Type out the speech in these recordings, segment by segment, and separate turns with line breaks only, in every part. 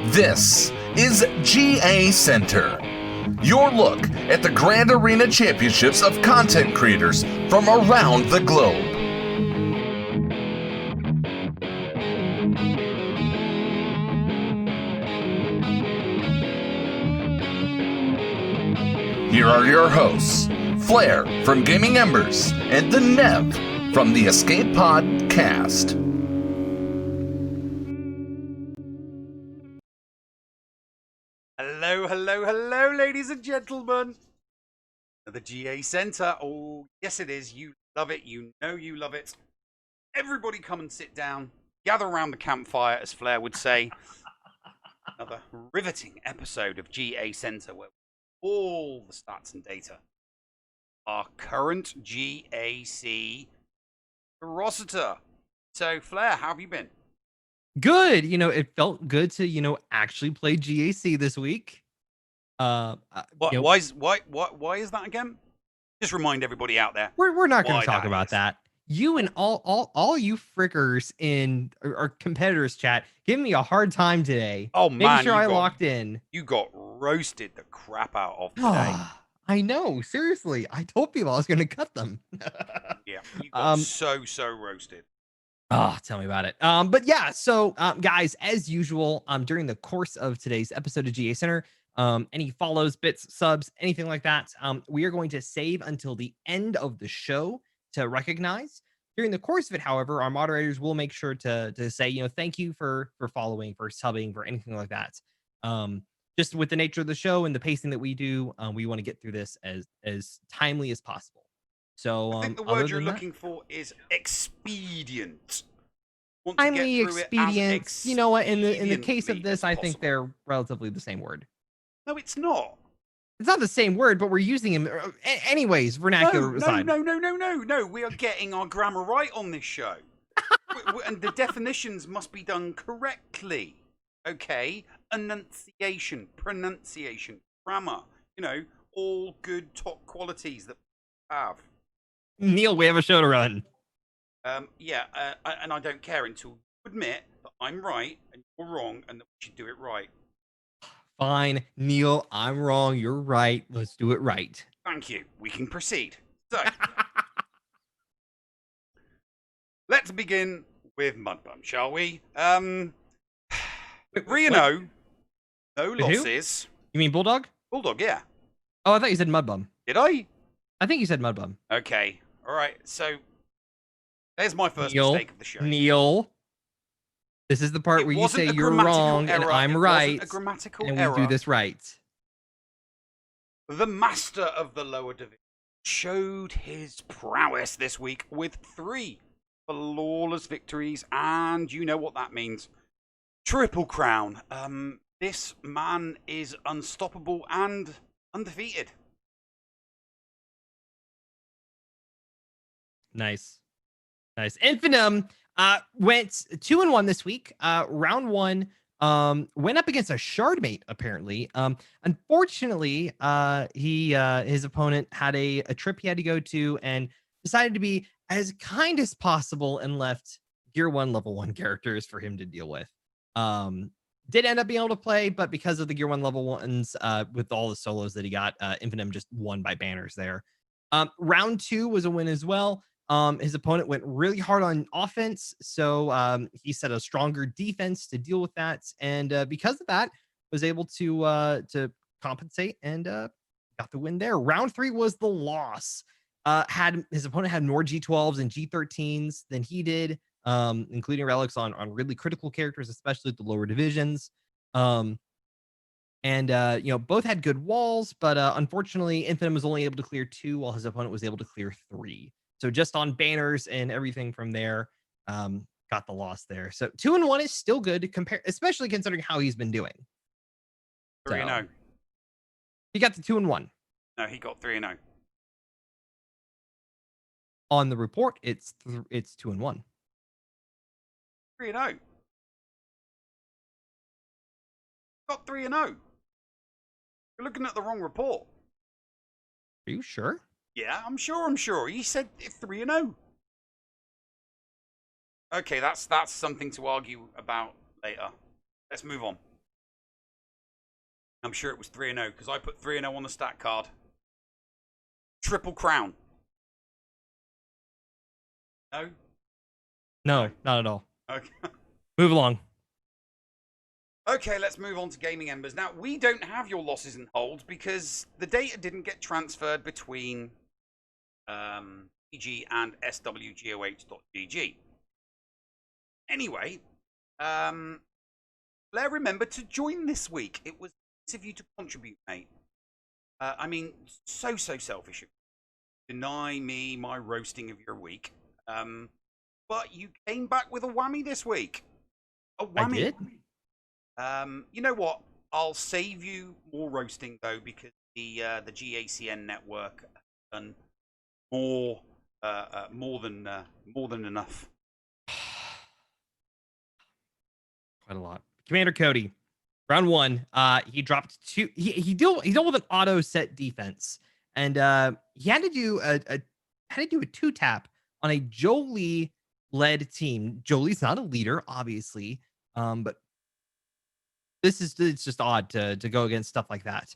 This is GACenter, your look at the Grand Arena Championships of content creators from around the globe. Here are your hosts, Flair from Gaming Embers and the Nev from the Escape Pod Cast.
Hello, ladies and gentlemen. The GACenter. Oh, yes, it is. You love it. You know you love it. Everybody come and sit down. Gather around the campfire, as Flair would say. Another riveting episode of GACenter where all the stats and data are current GAC roster. So, Flair, how have you been?
Good. It felt good to, actually play GAC this week.
Why is that again? Just remind everybody out there.
We're not going to talk about that. You and all you frickers in our competitors chat giving me a hard time today.
Oh man,
making sure I locked in.
You got roasted the crap out of today.
I know. Seriously, I told people I was going to cut them.
Yeah, you got so roasted.
Oh, tell me about it. But yeah, so guys, as usual, during the course of today's episode of GACenter, any follows, bits, subs, anything like that, we are going to save until the end of the show to recognize. During the course of it, however, our moderators will make sure to say, thank you for following, for subbing, for anything like that. Just with the nature of the show and the pacing that we do, we want to get through this as timely as possible. So
I think the word you're looking for is expedient.
Timely, expedient. You know what? In the case of this, I think they're relatively the same word.
No, it's not.
It's not the same word, but we're using them anyways. Vernacular aside.
No. We are getting our grammar right on this show, and the definitions must be done correctly. Okay, enunciation, pronunciation, grammar. All good top qualities that we have.
Neil, we have a show to run.
Yeah, and I don't care until you admit that I'm right and you're wrong and that we should do it right.
Fine, Neil, I'm wrong. You're right. Let's do it right.
Thank you. We can proceed. So, let's begin with Mudbum, shall we? 3-0, no losses.
You mean Bulldog?
Bulldog, yeah.
Oh, I thought you said Mudbum.
Did I?
I think you said Mudbum.
Okay. All right. So, there's my first mistake of the show.
Neil, this is the part where you say you're wrong and I'm right,
a grammatical
and
error.
we do this right.
The master of the lower division showed his prowess this week with 3 flawless victories, and you know what that means. Triple crown. This man is unstoppable and undefeated.
Nice. Infinitum went 2-1 this week. Round 1 went up against a Shardmate, apparently. Unfortunately, his opponent had a trip he had to go to and decided to be as kind as possible and left Gear 1 level 1 characters for him to deal with. Did end up being able to play, but because of the Gear 1 level 1s, with all the solos that he got, Infinitum just won by banners there. Round 2 was a win as well. His opponent went really hard on offense, so he set a stronger defense to deal with that, and because of that, was able to compensate and got the win there. Round 3 was the loss. His opponent had more G12s and G13s than he did, including relics on really critical characters, especially at the lower divisions. Both had good walls, but unfortunately, Infinitum was only able to clear 2, while his opponent was able to clear 3. So just on banners and everything from there, got the loss there. So 2-1 is still good to compare, especially considering how he's been doing.
3-0.
He got the 2-1.
No, he got 3-0.
On the report, it's 2-1.
3-0. Got 3-0. You're looking at the wrong report.
Are you sure?
Yeah, I'm sure. He said 3-0. Okay, that's something to argue about later. Let's move on. I'm sure it was 3-0 because I put 3-0 on the stat card. Triple crown. No?
No, not at all.
Okay.
Move along.
Okay, let's move on to Gaming Embers. Now, we don't have your losses and holds because the data didn't get transferred between PG and SWGOH.gg. Anyway, Blair remembered to join this week. It was nice of you to contribute, mate. I mean, so selfish. Deny me my roasting of your week. But you came back with a whammy this week. A whammy.
I did.
You know what? I'll save you more roasting though, because the GACN network has done more than enough.
Quite a lot. Commander Cody, round 1. He dropped 2. He dealt with an auto set defense, and he had to do a 2-tap on a Jolie led team. Jolie's not a leader, obviously, but it's just odd to go against stuff like that.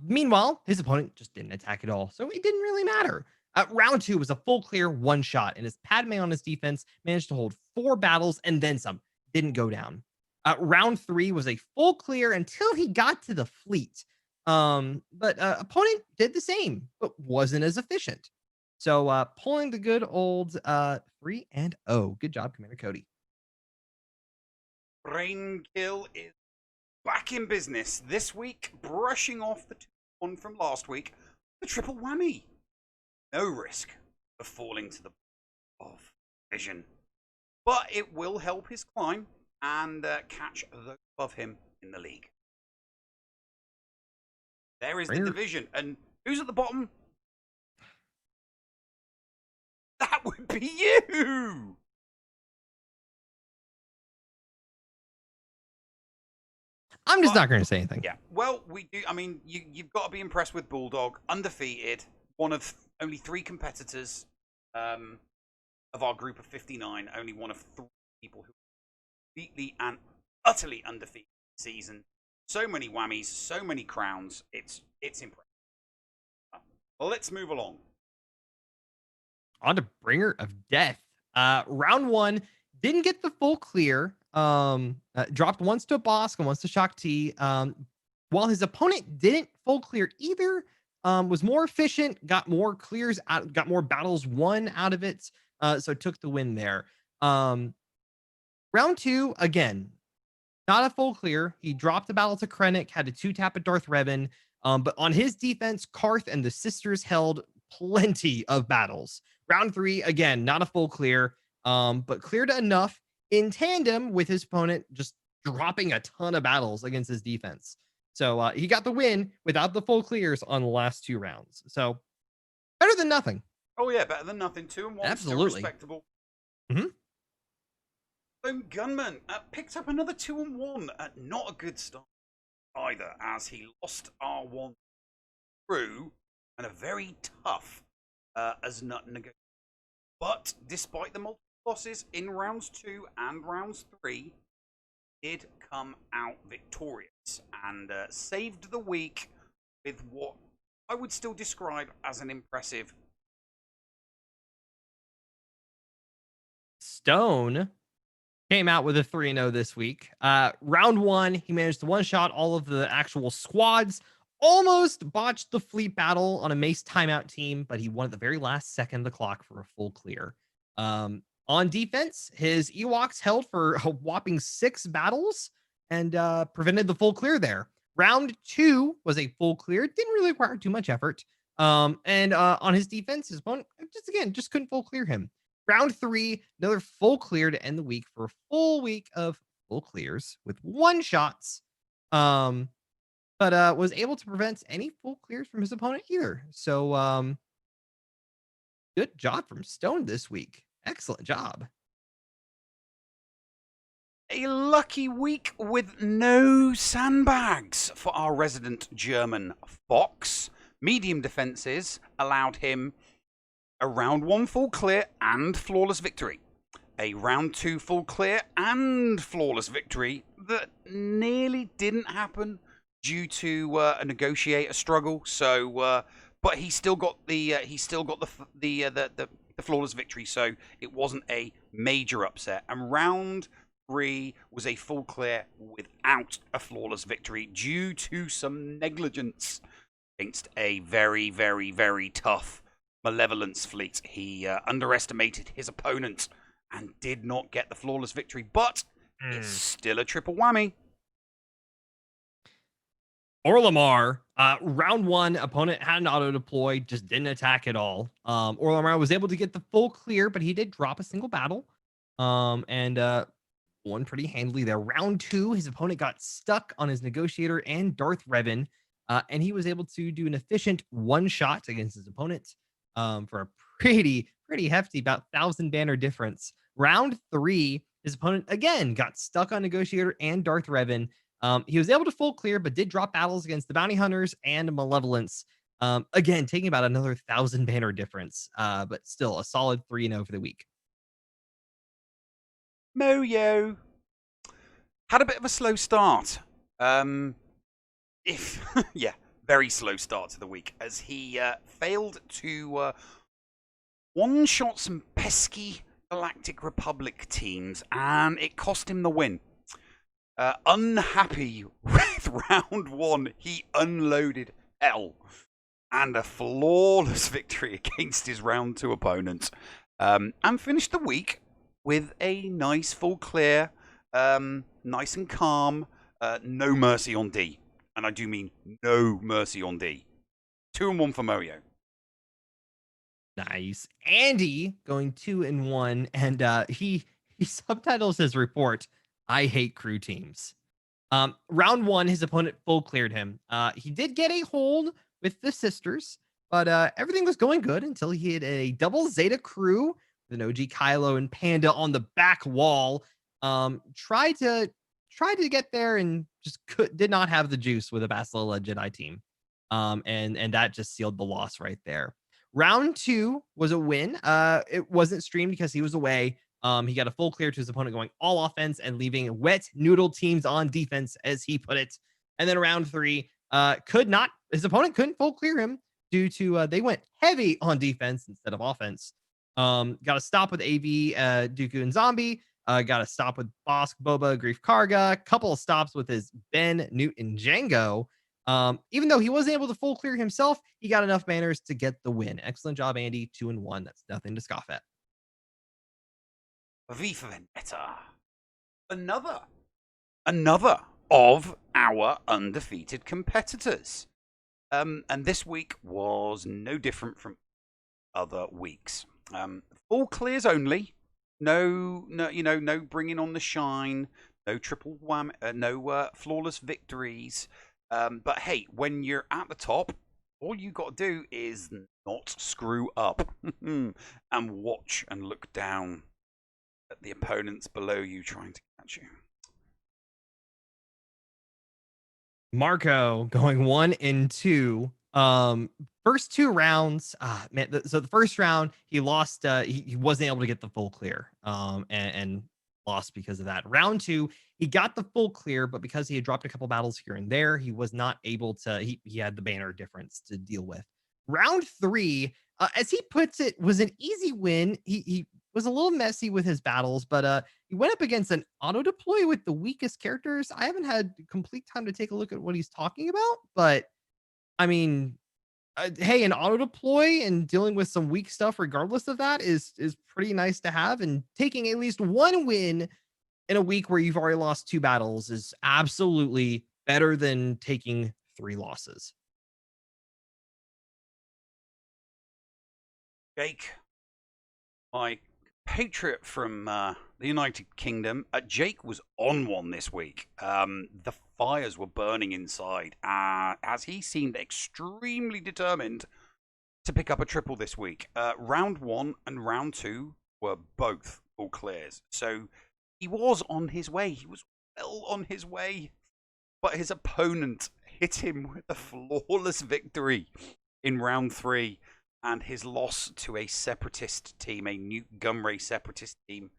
Meanwhile, his opponent just didn't attack at all, so it didn't really matter. Round 2 was a full clear 1 shot, and his Padme on his defense managed to hold 4 battles and then some. Didn't go down. Round 3 was a full clear until he got to the fleet. But opponent did the same, but wasn't as efficient. So pulling the good old 3-0. Good job, Commander Cody.
Brain Kill is back in business this week, brushing off the 2-1 from last week. The triple whammy. No risk of falling to the bottom of vision, but it will help his climb and catch those above him in the league. There is the division, and who's at the bottom? That would be you.
I'm just not going to say anything.
Yeah, well, we do. I mean, you've got to be impressed with Bulldog, undefeated, one of only 3 competitors of our group of 59, only one of 3 people who are completely and utterly undefeated this season. So many whammies, so many crowns. It's impressive. Well, let's move along.
On to Bringer of Death. Round 1 didn't get the full clear. Dropped once to Bosk and once to Shakti. While his opponent didn't full clear either, was more efficient, got more clears out, got more battles won out of it. So took the win there. Round 2, again, not a full clear. He dropped the battle to Krennic, had a 2-tap at Darth Revan. But on his defense, Karth and the sisters held plenty of battles. Round 3, again, not a full clear, but cleared enough in tandem with his opponent just dropping a ton of battles against his defense. So he got the win without the full clears on the last 2 rounds. So better than nothing.
Oh yeah, better than nothing. 2-1,
absolutely
still respectable.
Mm-hmm.
Lone Gunman picked up another 2-1. Not a good start either, as he lost R1 through and a very tough as nut negotiation. But despite the multiple losses in rounds 2 and rounds 3, did come out victorious and saved the week with what I would still describe as an impressive.
Stone came out with a 3-0 this week. Round 1, he managed to one-shot all of the actual squads, almost botched the fleet battle on a Mace timeout team, but he won at the very last second of the clock for a full clear. On defense, his Ewoks held for a whopping 6 battles and prevented the full clear there. Round 2 was a full clear. Didn't really require too much effort. And on his defense, his opponent just couldn't full clear him. Round 3, another full clear to end the week for a full week of full clears with 1 shots. But was able to prevent any full clears from his opponent either. So good job from Stone this week. Excellent job.
A lucky week with no sandbags for our resident German Fox. Medium defenses allowed him a round 1 full clear and flawless victory. A round 2 full clear and flawless victory that nearly didn't happen due to a negotiator struggle. So, but he still got the flawless victory. So it wasn't a major upset. And round 3 was a full clear without a flawless victory due to some negligence against a very, very, very tough Malevolence fleet. He underestimated his opponent and did not get the flawless victory, but it's still a triple whammy.
Orlamar, round 1, opponent had an auto deploy, just didn't attack at all. Orlamar was able to get the full clear, but he did drop a single battle. And won pretty handily there. Round 2, his opponent got stuck on his negotiator and Darth Revan, and he was able to do an efficient one shot against his opponent for a pretty hefty, about 1,000 banner difference. Round 3, his opponent again got stuck on negotiator and Darth Revan. He was able to full clear, but did drop battles against the Bounty Hunters and Malevolence. Again, taking about another 1,000 banner difference, but still a solid 3-0 for the week.
Moyo had a bit of a slow start. Very slow start to the week as he failed to one-shot some pesky Galactic Republic teams, and it cost him the win. Unhappy with round 1, he unloaded hell and a flawless victory against his round 2 opponent, and finished the week with a nice full clear, nice and calm, no mercy on D. And I do mean no mercy on D. 2-1 for Moyo.
Nice. Andy going 2-1, and he subtitles his report, "I hate crew teams." Round 1, his opponent full cleared him. He did get a hold with the sisters, but everything was going good until he hit a double Zeta crew with an OG Kylo and Panda on the back wall. Tried to get there and just did not have the juice with a Bastila Jedi team. And that just sealed the loss right there. Round 2 was a win. It wasn't streamed because he was away. He got a full clear to his opponent going all offense and leaving wet noodle teams on defense, as he put it. And then round 3, his opponent couldn't full clear him due to they went heavy on defense instead of offense. Got a stop with AV, Dooku and Zombie. Got a stop with Bosk, Boba, Grief Karga. Couple of stops with his Ben, Newt, and Django. Even though he wasn't able to full clear himself, he got enough banners to get the win. Excellent job, Andy. 2-1. That's nothing to scoff at.
V for Vendetta. Another of our undefeated competitors. And this week was no different from other weeks. Full clears only. No, bringing on the shine. No triple wham. No flawless victories. But hey, when you're at the top, all you got to do is not screw up and watch and look down at the opponents below you trying to catch you.
Marco going 1-2. First 2 rounds, so the first round he lost. He wasn't able to get the full clear, and lost because of that. Round 2, he got the full clear, but because he had dropped a couple battles here and there, he was not able to. He had the banner difference to deal with. Round 3, as he puts it, was an easy win. He was a little messy with his battles, but he went up against an auto deploy with the weakest characters. I haven't had complete time to take a look at what he's talking about, but I mean, hey, an auto deploy and dealing with some weak stuff regardless of that is pretty nice to have, and taking at least 1 win in a week where you've already lost 2 battles is absolutely better than taking 3 losses.
Jake, my patriot from the United Kingdom, Jake was on one this week. The fires were burning inside as he seemed extremely determined to pick up a triple this week. Round 1 and round 2 were both full clears, so he was on his way. He was well on his way, but his opponent hit him with a flawless victory in round 3. And his loss to a separatist team, a Newt Gunray separatist team,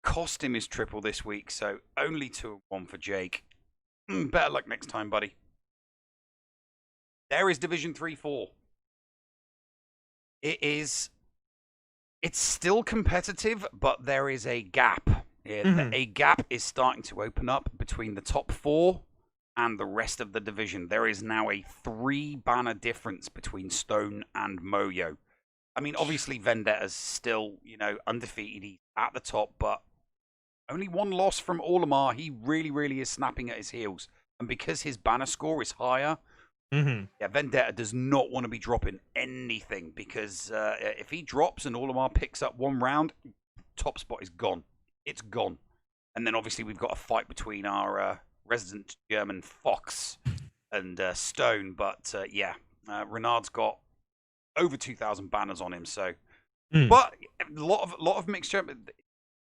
cost him his triple this week. So only 2-1 for Jake. Better luck next time, buddy. There is Division 3-4. It's still competitive, but there is a gap. A gap is starting to open up between the top 4 and the rest of the division. There is now a 3-banner difference between Stone and Moyo. I mean, obviously, Vendetta's still, undefeated. He's at the top, but only 1 loss from Olimar. He really, really is snapping at his heels. And because his banner score is higher, Vendetta does not want to be dropping anything, because if he drops and Olimar picks up 1 round, top spot is gone. It's gone. And then obviously we've got a fight between our resident German Fox and Stone. But Renard's got over 2,000 banners on him. So, but a lot of mixture.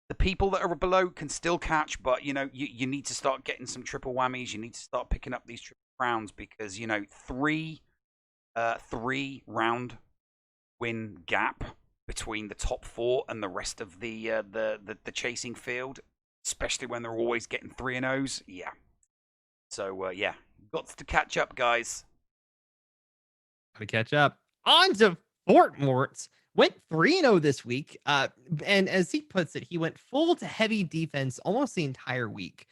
The people that are below can still catch, but you need to start getting some triple whammies. You need to start picking up these triple crowns, because 3 round win gap between the top 4 and the rest of the chasing field, especially when they're always getting 3-0s. Yeah. So got to catch up, guys.
Got to catch up. On to Fort Mort. Went 3-0 this week. And as he puts it, he went full to heavy defense almost the entire week.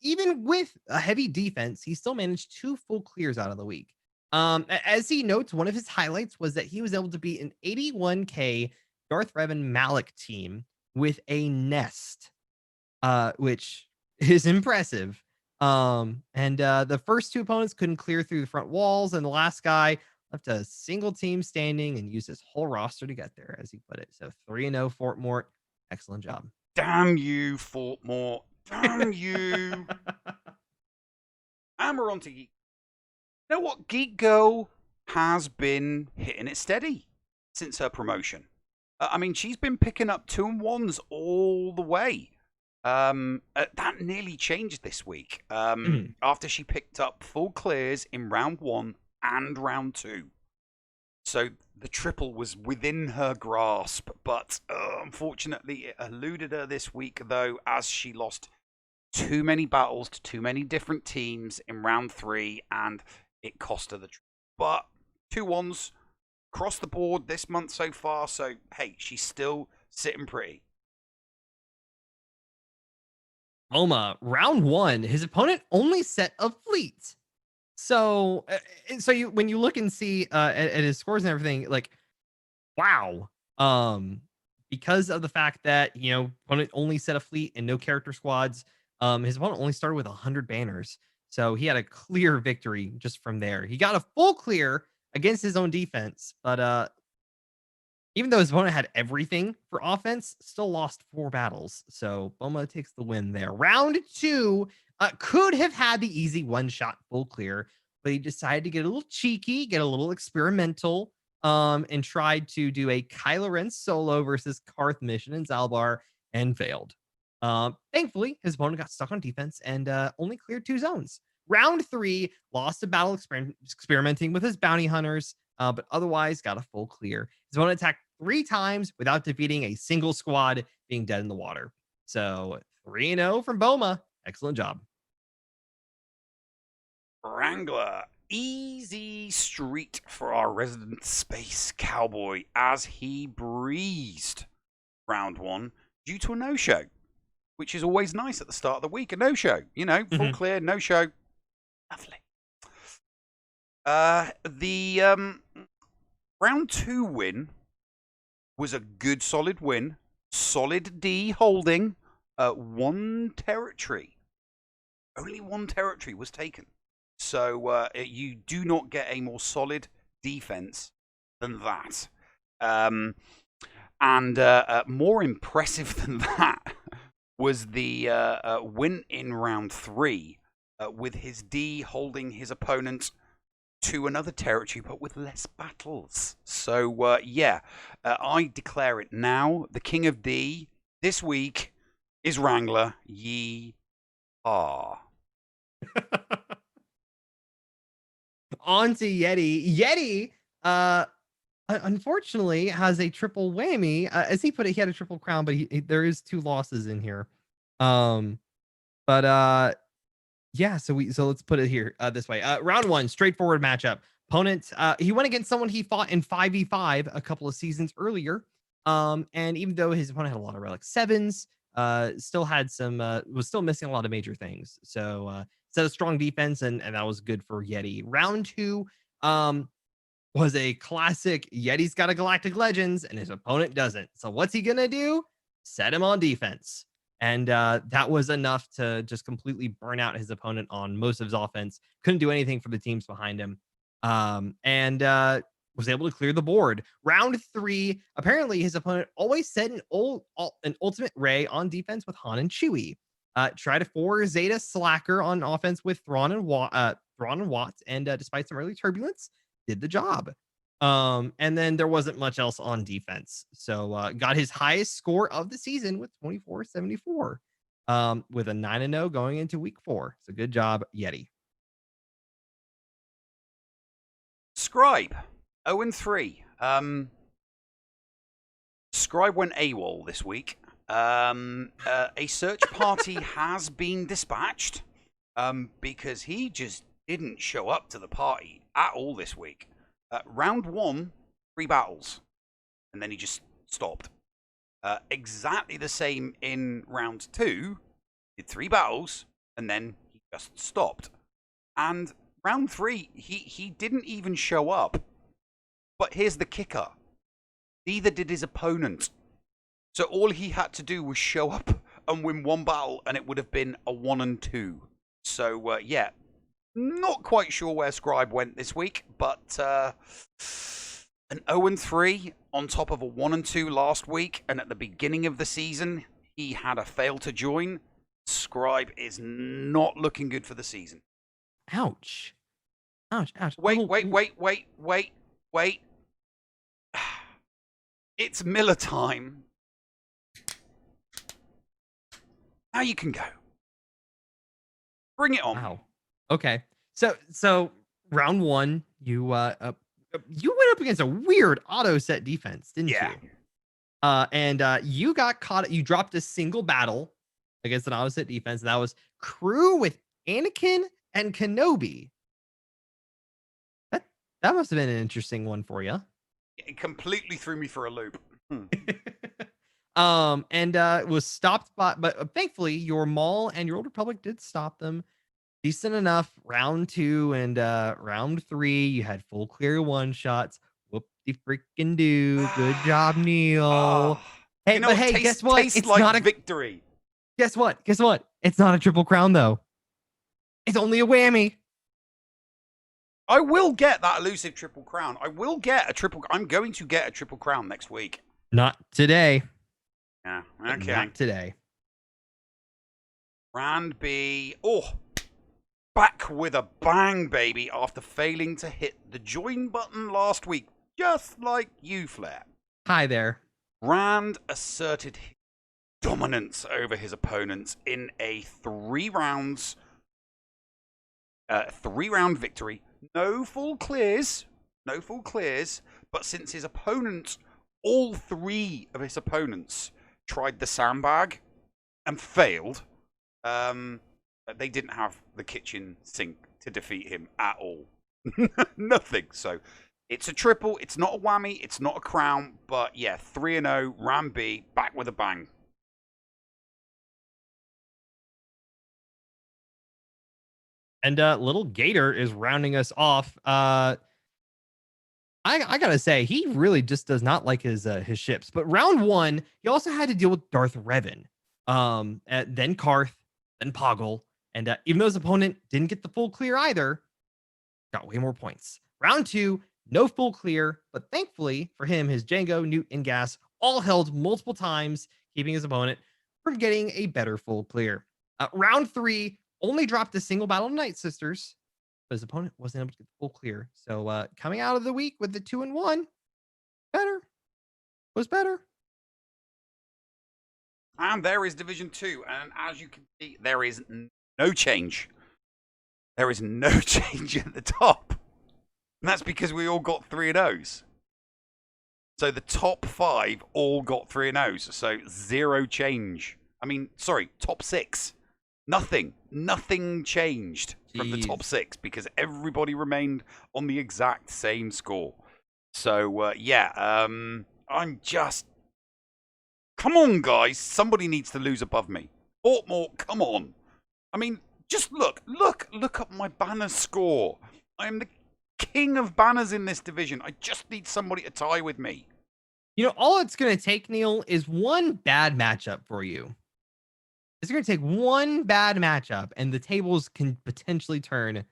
Even with a heavy defense, he still managed 2 full clears out of the week. As he notes, one of his highlights was that he was able to beat an 81k Darth Revan Malik team with a nest, which is impressive. And the first 2 opponents couldn't clear through the front walls, and the last guy left a single team standing and used his whole roster to get there, as he put it. So 3-0 Fort Mort. Excellent job.
Damn you, Fort Mort. Damn you. And we're on to Geek. You know what? Geek Girl has been hitting it steady since her promotion. I mean, she's been picking up 2 and 1s all the way. That nearly changed this week after she picked up full clears in round 1 and round 2. So the triple was within her grasp, but unfortunately it eluded her this week, though, as she lost too many battles to too many different teams in round 3, and it cost her the triple. But 2 1s across the board this month so far, so hey, she's still sitting pretty.
Oma, round 1, his opponent only set a fleet. So when you look and see at his scores and everything, like, wow. Because of the fact that, opponent only set a fleet and no character squads, his opponent only started with 100 banners. So he had a clear victory just from there. He got a full clear against his own defense, but even though his opponent had everything for offense, still lost 4 battles. So Boma takes the win there. Round 2 could have had the easy 1-shot full clear, but he decided to get a little cheeky, get a little experimental, and tried to do a Kylo Ren solo versus Karth mission in Zalbar and failed. Thankfully, his opponent got stuck on defense and only cleared 2 zones. Round 3, lost a battle experimenting with his bounty hunters, but otherwise got a full clear. His opponent attacked 3 times without defeating a single squad, being dead in the water. So 3-0 from Boma. Excellent job.
Wrangler. Easy street for our resident space cowboy as he breezed round 1 due to a no-show, which is always nice at the start of the week. A no-show, full clear, no-show. Lovely. The round 2 win was a good, solid win. Solid D holding 1 territory. Only 1 territory was taken. So you do not get a more solid defense than that. And more impressive than that was the win in round 3 with his D holding his opponent to another territory, but with less battles. So, I declare it now. The King of D this week is Wrangler. Yee-haw.
On to Yeti. Yeti, unfortunately, has a triple whammy. As he put it, he had a triple crown, but there is 2 losses in here. So let's put it here this way. Round 1, straightforward matchup. opponent, he went against someone he fought in 5v5 a couple of seasons earlier. And even though his opponent had a lot of relic sevens, still had some, was still missing a lot of major things. So, set a strong defense, and that was good for Yeti. Round 2, was a classic. Yeti's got a Galactic Legends, and his opponent doesn't. So what's he gonna do? Set him on defense. And that was enough to just completely burn out his opponent on most of his offense. Couldn't do anything for the teams behind him. And was able to clear the board. Round 3, apparently his opponent always set an ultimate Ray on defense with Han and Chewie. Tried a 4 Zeta Slacker on offense with Thrawn and Watts, and despite some early turbulence, did the job. And then there wasn't much else on defense. So got his highest score of the season with 2474, with a 9-0 going into week 4. So good job, Yeti.
Scribe, 0-3. Scribe went AWOL this week. A search party has been dispatched because he just didn't show up to the party at all this week. Round 1, 3 battles, and then he just stopped. Exactly the same in round 2, did 3 battles, and then he just stopped. And round 3, he didn't even show up. But here's the kicker. Neither did his opponent. So all he had to do was show up and win 1 battle, and it would have been a 1-2. So, yeah. Not quite sure where Scribe went this week, but an 0-3 on top of a 1-2 last week, and at the beginning of the season, he had a fail to join. Scribe is not looking good for the season.
Ouch. Ouch, ouch.
Wait. It's Miller time. Now you can go. Bring it on.
Wow. Okay. So round 1, you went up against a weird auto set defense, didn't you? And you got caught. You dropped a single battle against an auto set defense, and that was crew with Anakin and Kenobi. That must have been an interesting one for you.
It completely threw me for a loop.
And was stopped by, but thankfully your Maul and your Old Republic did stop them. Decent enough. Round 2 and round 3, you had full clear 1 shots. Whoop-de freaking do. Good job, Neil. Hey, but hey, guess what?
It's like not a victory.
Guess what? It's not a triple crown though. It's only a whammy.
I will get that elusive triple crown. I'm going to get a triple crown next week.
Not today.
Yeah, okay.
Not today.
Round B. Oh, back with a bang, baby, after failing to hit the join button last week, just like you, Flair.
Hi there.
Rand asserted his dominance over his opponents in a 3-round victory. No full clears, but since his opponent, all 3 of his opponents tried the sandbag and failed, they didn't have the kitchen sink to defeat him at all. Nothing. So it's a triple. It's not a whammy. It's not a crown. But yeah, 3-0. Ram B, back with a bang.
And little Gator is rounding us off. I gotta say, he really just does not like his ships. But round 1, he also had to deal with Darth Revan, then Karth, then Poggle. And even though his opponent didn't get the full clear either, got way more points. Round 2, no full clear, but thankfully for him, his Jango, Newt, and Gas all held multiple times, keeping his opponent from getting a better full clear. Round 3, only dropped a single battle of Night Sisters, but his opponent wasn't able to get the full clear. So coming out of the week with the 2-1, was better.
And there is Division 2, and as you can see, there is no change. There is no change at the top. And that's because we all got 3-0s. So the top 5 all got 3-0s. So 0 change. I mean, sorry, top 6. Nothing changed from the top 6 because everybody remained on the exact same score. So, I'm just... Come on, guys. Somebody needs to lose above me. Portmore, come on. I mean, just look up my banner score. I am the king of banners in this division. I just need somebody to tie with me.
You know, all it's going to take, Neil, is one bad matchup for you. It's going to take one bad matchup, and the tables can potentially turn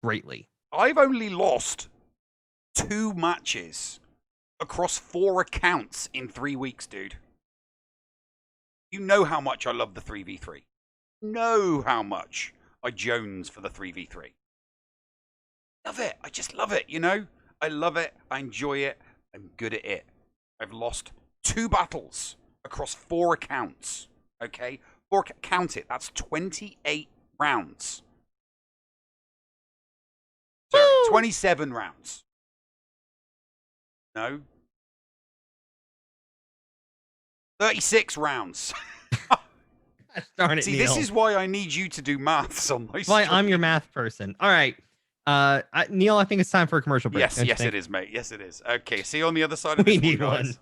greatly.
I've only lost 2 matches across 4 accounts in 3 weeks, dude. You know how much I love the 3v3. Know how much I jones for the 3v3. Love it. I just love it, you know? I love it. I enjoy it. I'm good at it. I've lost 2 battles across 4 accounts. Okay? Count it. That's 28 rounds. Sorry, 27 rounds. No? 36 rounds.
Darn it,
See,
Neil.
this is why I need you to do maths on my
Why
stream.
I'm your math person. All right. Neil, I think it's time for a commercial break.
Yes, it is, mate. Yes, it is. Okay, see you on the other side of
We
this
need
one, guys.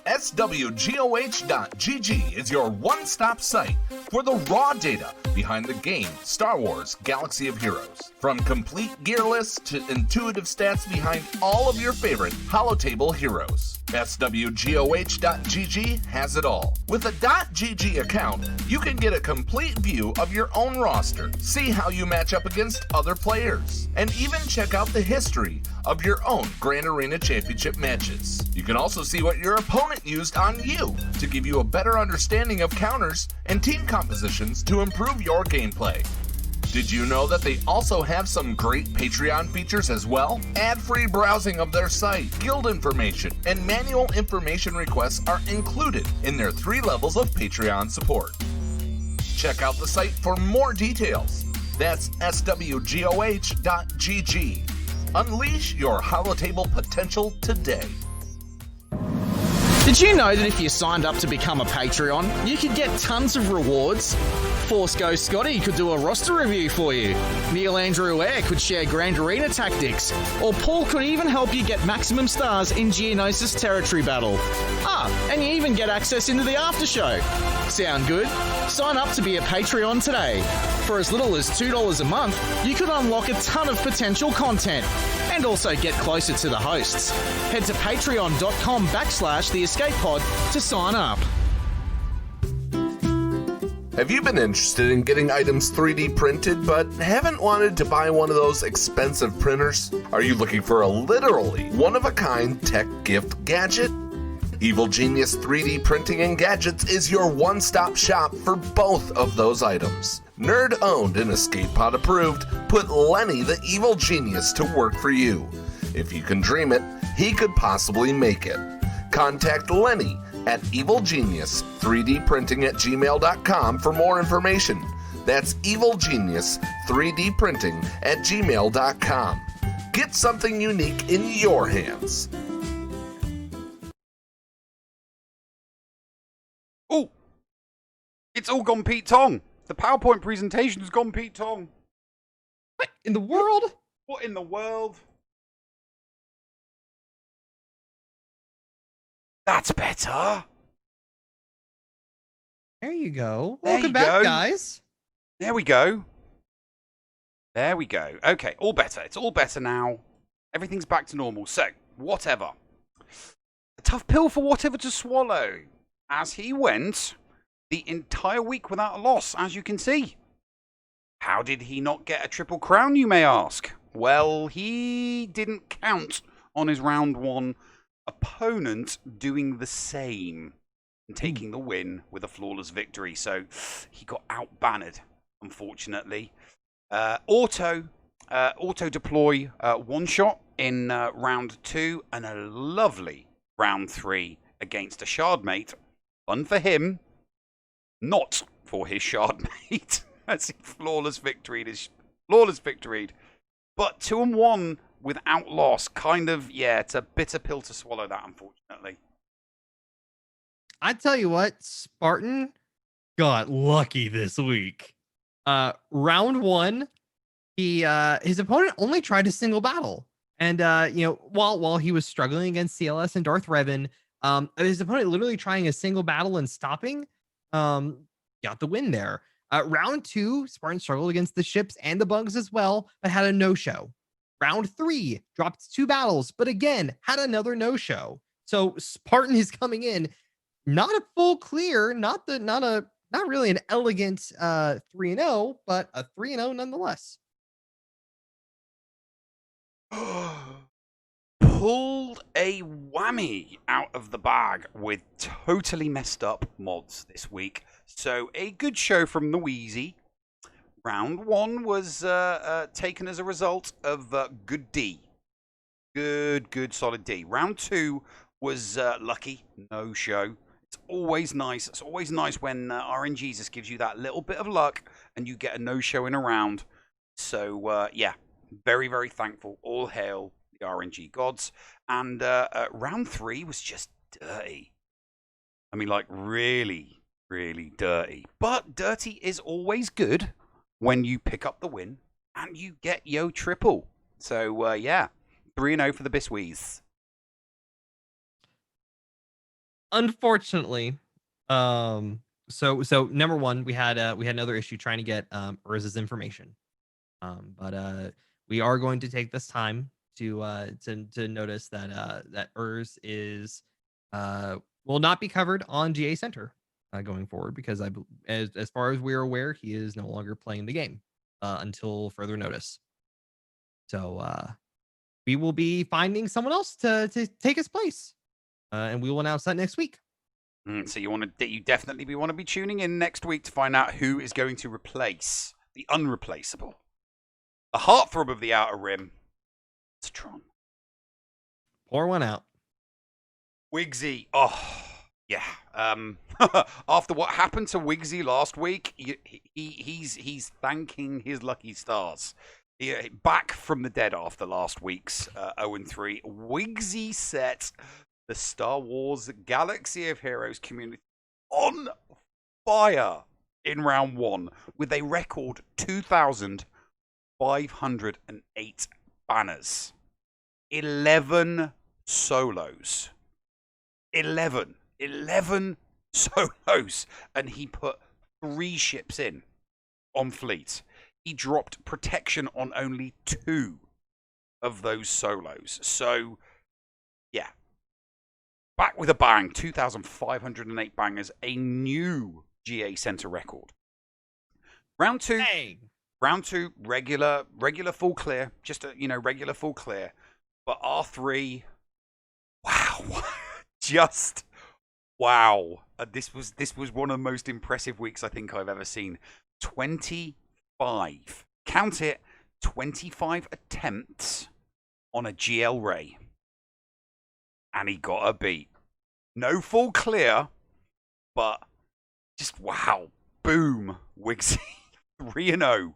SWGOH.GG is your one-stop site for the raw data behind the game Star Wars Galaxy of Heroes. From complete gear lists to intuitive stats behind all of your favorite holotable heroes. SWGOH.GG has it all. With a .GG account, you can get a complete view of your own roster, see how you match up against other players, and even check out the history of your own Grand Arena Championship matches. You can also see what your opponent used on you to give you a better understanding of counters and team compositions to improve your gameplay. Did you know that they also have some great Patreon features as well? Ad-free browsing of their site, guild information, and manual information requests are included in their 3 levels of Patreon support. Check out the site for more details. That's SWGOH.GG. Unleash your holotable potential today.
Did you know that if you signed up to become a Patreon, you could get tons of rewards? Force Ghost Scotty could do a roster review for you. Neil Andrew Air could share Grand Arena tactics. Or Paul could even help you get maximum stars in Geonosis Territory Battle. And you even get access into the after show. Sound good? Sign up to be a Patreon today. For as little as $2 a month, you could unlock a ton of potential content. And also get closer to the hosts. Head to patreon.com/The Escape Pod to sign up.
Have you been interested in getting items 3D printed but haven't wanted to buy one of those expensive printers? Are you looking for a literally one-of-a-kind tech gift gadget? Evil Genius 3D Printing and Gadgets is your one-stop shop for both of those items. Nerd-owned and Escape Pod approved, put Lenny the Evil Genius to work for you. If you can dream it, he could possibly make it. Contact Lenny at evilgenius3dprinting@gmail.com for more information. That's evilgenius3dprinting@gmail.com. Get something unique in your hands.
Oh, it's all gone Pete Tong. The PowerPoint presentation has gone Pete Tong.
What in the world?
What in the world? That's better.
There you go.
There
Welcome
you
back,
go.
guys.
There we go. There we go. Okay, all better. It's all better now. Everything's back to normal. So, whatever. A tough pill for whatever to swallow. As he went the entire week without a loss, as you can see. How did he not get a triple crown, you may ask? Well, he didn't count on his round 1 opponent doing the same and taking the win with a flawless victory. So he got out-bannered, unfortunately. Auto deploy one-shot in round 2 and a lovely round 3 against a shardmate. Fun for him, not for his shardmate. That's flawless victoried. But 2-1 without loss, kind of, yeah, it's a bitter pill to swallow that, unfortunately.
I tell you what, Spartan, got lucky this week. Round one, his opponent only tried a single battle. And while he was struggling against CLS and Darth Revan, his opponent literally trying a single battle and stopping, got the win there. Round two, Spartan struggled against the ships and the bugs as well, but had a no-show. Round three, dropped 2 battles, but again, had another no-show. So Spartan is coming in, not a full clear, not really an elegant 3-0, but a 3-0 nonetheless.
Pulled a whammy out of the bag with totally messed up mods this week. So a good show from the Wheezy. Round one was taken as a result of good D. Good solid D. Round two was lucky, no show. It's always nice. It's always nice when RNG just gives you that little bit of luck and you get a no show in a round. So yeah, very, very thankful. All hail the RNG gods. And round three was just dirty. I mean, like really, really dirty. But dirty is always good when you pick up the win and you get yo triple. So yeah, 3-0 for the Biswees.
Unfortunately, so number one, we had another issue trying to get Urz's information. But we are going to take this time to notice that Urz is will not be covered on GACenter going forward, because as far as we're aware, he is no longer playing the game until further notice. So we will be finding someone else to take his place, and we will announce that next week.
So you definitely want to be tuning in next week to find out who is going to replace the unreplaceable, the heartthrob of the Outer Rim, Tron.
Pour one out.
Wigsy. Oh, yeah. After what happened to Wigsy last week, he's thanking his lucky stars. Back from the dead after last week's 0-3. Wigsy set the Star Wars Galaxy of Heroes community on fire in round one with a record 2,508 banners. 11 solos. 11 solos. And he put 3 ships in on fleet. He dropped protection on only 2 of those solos. So, yeah. Back with a bang. 2,508 bangers. A new GACenter record. Round 2.
Hey.
Round 2, regular full clear. Just a, regular full clear. But R3, wow. Just, wow. This was one of the most impressive weeks I think I've ever seen. 25, count it, 25 attempts on a GL Ray. And he got a beat. No full clear, but just wow. Boom. Wigsy. 3-0.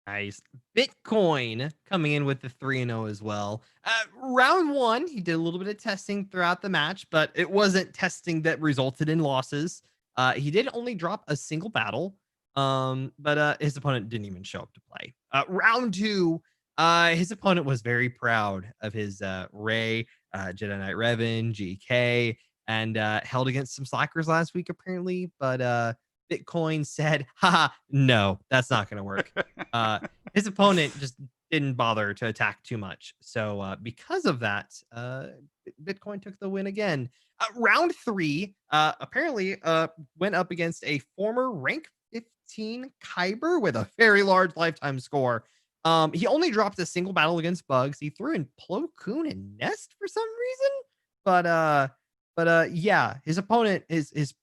Nice. Bitcoin coming in with the 3-0 as well. Round one, he did a little bit of testing throughout the match, but it wasn't testing that resulted in losses. He did only drop a single battle, but his opponent didn't even show up to play. Round two, his opponent was very proud of his Ray, Jedi Knight Revan, GK, and held against some slackers last week apparently, but Bitcoin said, haha, no, that's not going to work. His opponent just didn't bother to attack too much. So because of that, Bitcoin took the win again. Round 3, apparently went up against a former rank 15 Kyber with a very large lifetime score. He only dropped a single battle against bugs. He threw in Plo Koon and Nest for some reason. But yeah, his opponent, his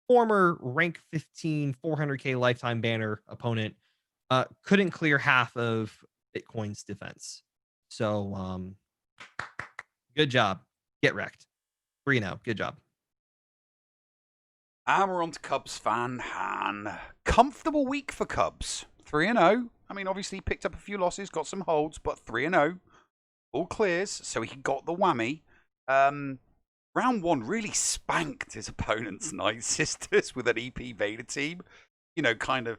former rank 15 400k lifetime banner opponent couldn't clear half of Bitcoin's defense. So good job. Get wrecked. 3-0. Good job.
And we're on to Cubs fan Han. Comfortable week for Cubs. 3-0. I mean, obviously he picked up a few losses, got some holds, but 3-0. All clears, so he got the whammy. Round 1 really spanked his opponent's Night Sisters with an EP Vader team. You know, kind of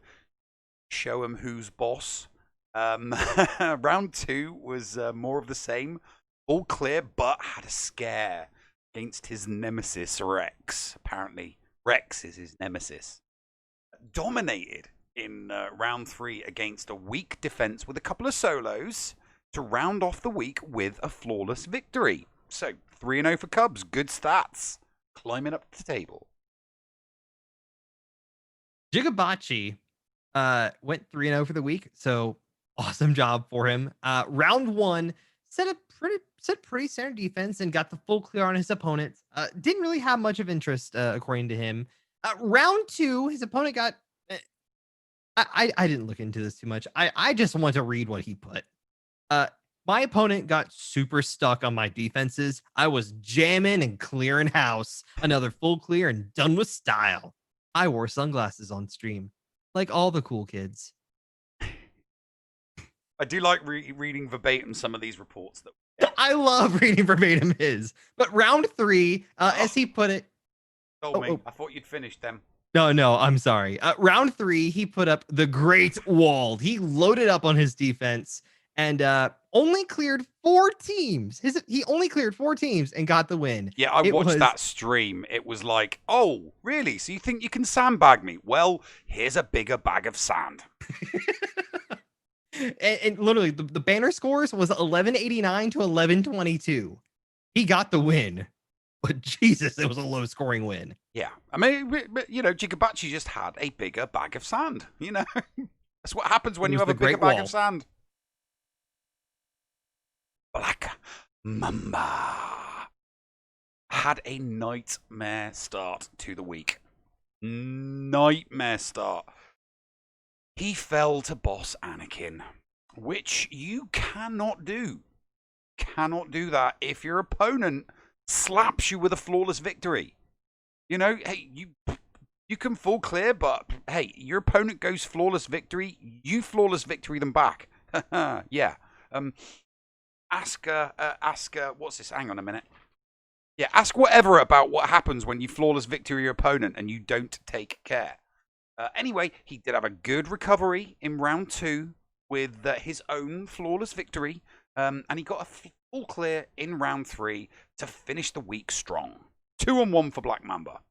show him who's boss. Round 2 was more of the same. All clear, but had a scare against his nemesis, Rex. Apparently, Rex is his nemesis. Dominated in round 3 against a weak defense with a couple of solos to round off the week with a flawless victory. So, 3-0 for Cubs. Good stats. Climbing up the table.
Jigabachi went 3-0 for the week, so awesome job for him. Round 1 set pretty standard defense and got the full clear on his opponent. Didn't really have much of interest, according to him. Round 2, his opponent got. I didn't look into this too much. I just want to read what he put. My opponent got super stuck on my defenses. I was jamming and clearing house. Another full clear and done with style. I wore sunglasses on stream, like all the cool kids.
I do like reading verbatim some of these reports. That
I love reading verbatim his. But round 3, as he put it.
Told me. I thought you'd finished them.
No, I'm sorry. Round 3, he put up the Great Wall. He loaded up on his defense and only cleared 4 teams. He only cleared 4 teams and got the win.
Yeah, I watched that stream. It was like, oh, really? So you think you can sandbag me? Well, here's a bigger bag of sand.
and literally, the banner scores was 1189 to 1122. He got the win. But Jesus, it was a low-scoring win.
Yeah. I mean, you know, Jigabachi just had a bigger bag of sand. You know? That's what happens when you have a bigger bag of sand. Black Mamba had a nightmare start to the week. Nightmare start. He fell to boss Anakin, which you cannot do. Cannot do that if your opponent slaps you with a flawless victory. You know, hey, you can full clear, but hey, your opponent goes flawless victory, you flawless victory them back. Yeah. Ask what's this? Hang on a minute. Yeah, ask whatever about what happens when you flawless victory your opponent and you don't take care. Anyway, he did have a good recovery in round 2 with his own flawless victory, and he got a full clear in round 3 to finish the week strong. 2-1 for Black Mamba.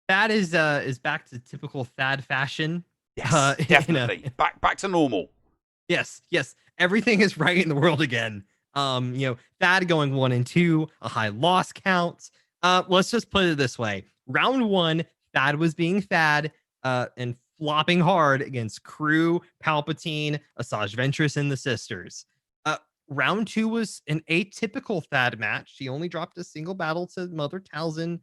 That is back to typical Thad fashion.
Yes, definitely. Back to normal.
Yes. Everything is right in the world again. Thad going 1 and 2, a high loss count. Let's just put it this way. Round 1, Thad was being Thad, and flopping hard against Crew, Palpatine, Asajj Ventress, and the Sisters. Round 2 was an atypical Thad match. He only dropped a single battle to Mother Talzin,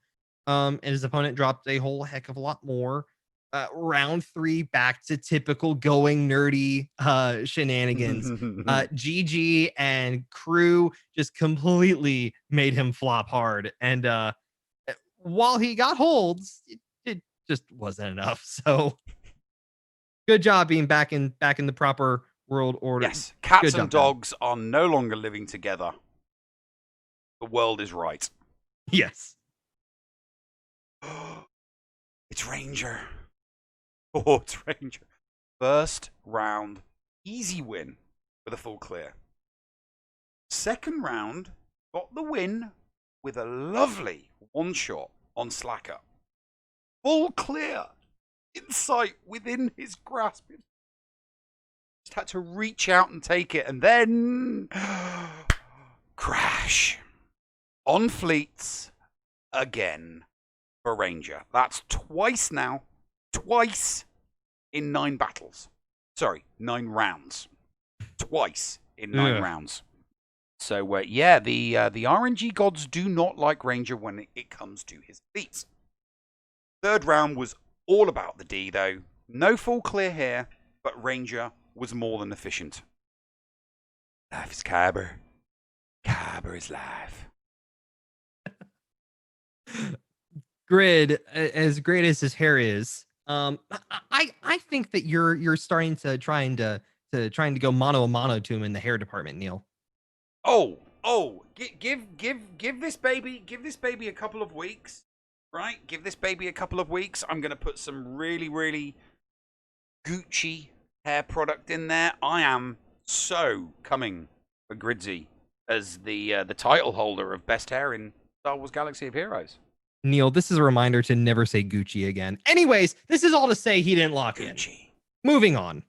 and his opponent dropped a whole heck of a lot more. Round 3, back to typical going nerdy shenanigans. GG and Crew just completely made him flop hard. And while he got holds, it just wasn't enough. So good job being back in the proper world order.
Yes, cats and dogs are no longer living together. The world is right.
Yes.
It's Ranger. Oh, it's Ranger. First round, easy win with a full clear. Second round, got the win with a lovely one-shot on Slacker. Full clear. Insight within his grasp. Just had to reach out and take it, and then crash. On fleets again for Ranger. That's twice now. Twice in 9 battles. Sorry, 9 rounds. Twice in 9 rounds. So, yeah, the RNG Gods do not like Ranger when it comes to his fleets. Third round was all about the D, though. No full clear here, but Ranger was more than efficient. Life is Kyber. Kyber is life.
Grid, as great as his hair is, I think that you're starting to trying to go mano a mano to him in the hair department, Neil.
Oh, Give this baby a couple of weeks, right? Give this baby a couple of weeks. I'm gonna put some really, really Gucci hair product in there. I am so coming for Gridzy as the title holder of best hair in Star Wars Galaxy of Heroes.
Neil, this is a reminder to never say Gucci again. Anyways, this is all to say he didn't lock in. Moving on.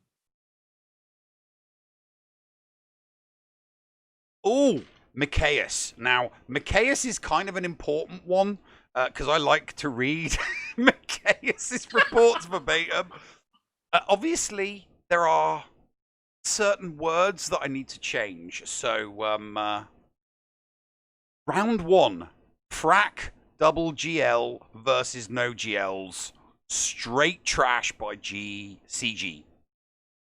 Oh, Micaeus. Now, Micaeus is kind of an important one because I like to read Micaeus's reports verbatim. Obviously, there are certain words that I need to change. So, round 1, frack double GL versus no GLs. Straight trash by CG.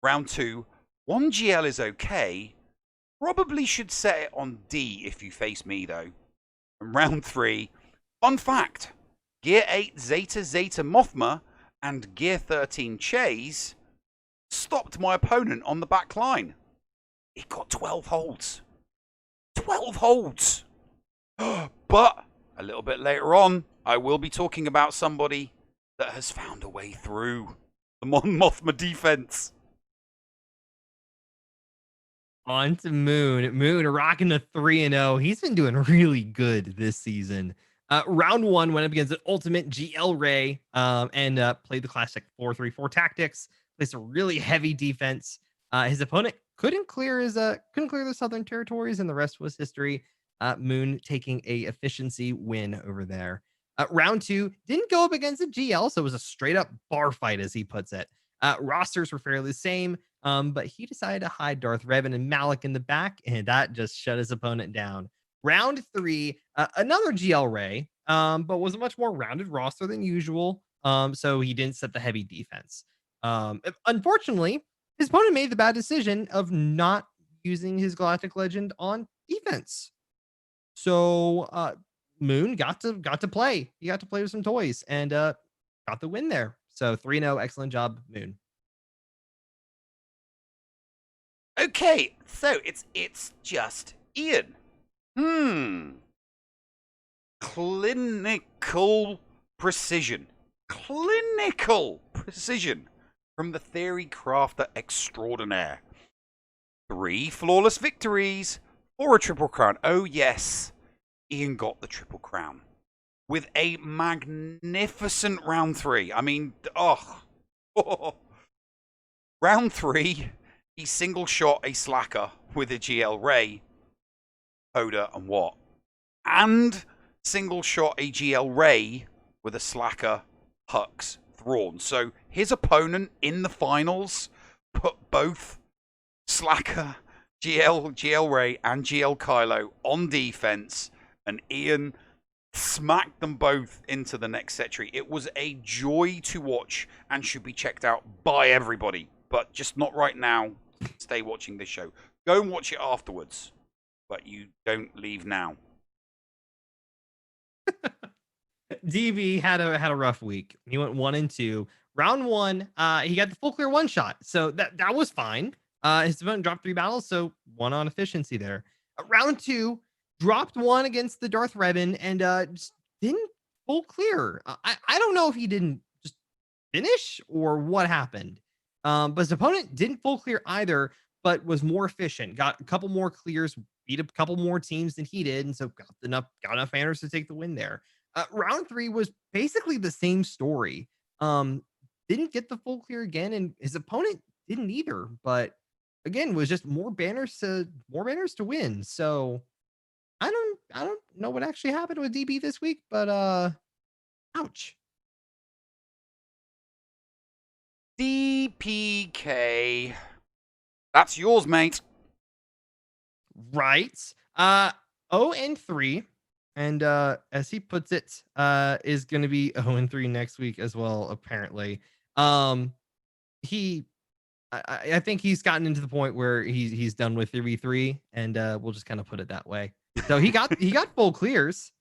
Round 2, 1 GL is okay. Probably should set it on D if you face me, though. And round 3, fun fact. Gear 8 Zeta Mothma and Gear 13 Chase stopped my opponent on the back line. It got 12 holds. 12 holds! But a little bit later on, I will be talking about somebody that has found a way through the Mothma defense.
On to Moon. Moon rocking the 3-0. He's been doing really good this season. Round 1 went up against the ultimate GL Ray and played the classic 4-3-4 tactics. Placed a really heavy defense. His opponent couldn't clear the Southern Territories, and the rest was history. Moon taking a efficiency win over there. Round 2 didn't go up against a GL, so it was a straight up bar fight, as he puts it. Rosters were fairly the same, but he decided to hide Darth Revan and Malik in the back, and that just shut his opponent down. Round 3, another GL Ray, but was a much more rounded roster than usual, so he didn't set the heavy defense. Unfortunately, his opponent made the bad decision of not using his Galactic Legend on defense. So Moon got to play. He got to play with some toys and got the win there. So 3-0, excellent job, Moon.
Okay, so it's just Ian. Clinical precision. Clinical precision from the theory crafter extraordinaire. 3 flawless victories or a triple crown. Oh yes, Ian got the triple crown with a magnificent round 3. I mean, round 3, he single shot a slacker with a GL Ray, Oda and Watt, and single shot a GL Ray with a slacker, Hux, Thrawn. So his opponent in the finals put both slacker, GL Ray and GL Kylo on defense, and Ian smacked them both into the next set tree. It was a joy to watch and should be checked out by everybody, but just not right now. Stay watching this show. Go and watch it afterwards, but you don't leave now.
DB had a rough week. He went 1-2. Round 1, he got the full clear one shot, so that was fine. His opponent dropped 3 battles, so 1 on efficiency there. Round 2, dropped 1 against the Darth Revan and just didn't full clear. I don't know if he didn't just finish or what happened. But his opponent didn't full clear either, but was more efficient. Got a couple more clears, beat a couple more teams than he did, and so got enough manners to take the win there. Round 3 was basically the same story. Didn't get the full clear again, and his opponent didn't either. But again, was just more banners to win. So I don't know what actually happened with DB this week, but ouch.
DPK. That's yours, mate.
Right. 0-3. And as he puts it, is going to be 0-3 next week as well, apparently. I think he's gotten into the point where he's done with 3v3, and we'll just kind of put it that way. So he got full clears.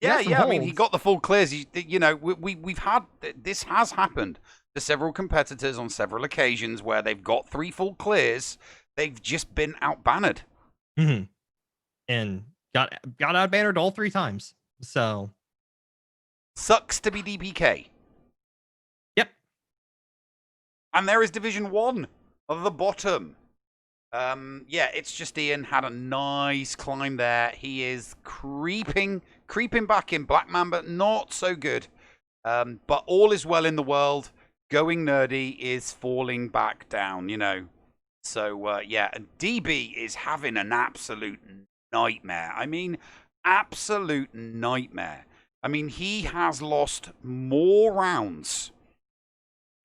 Yeah. I mean, he got the full clears. You know, we've had this has happened to several competitors on several occasions where they've got 3 full clears. They've just been outbanned.
Mm-hmm. And got out bannered all 3 times. So
sucks to be DPK.
Yep.
And there is Division 1 of the bottom. Yeah, it's just Ian had a nice climb there. He is creeping back in. Black Mamba, not so good. But all is well in the world. Going Nerdy is falling back down, you know. So, yeah, and DB is having an absolute nightmare. I mean, absolute nightmare. I mean, he has lost more rounds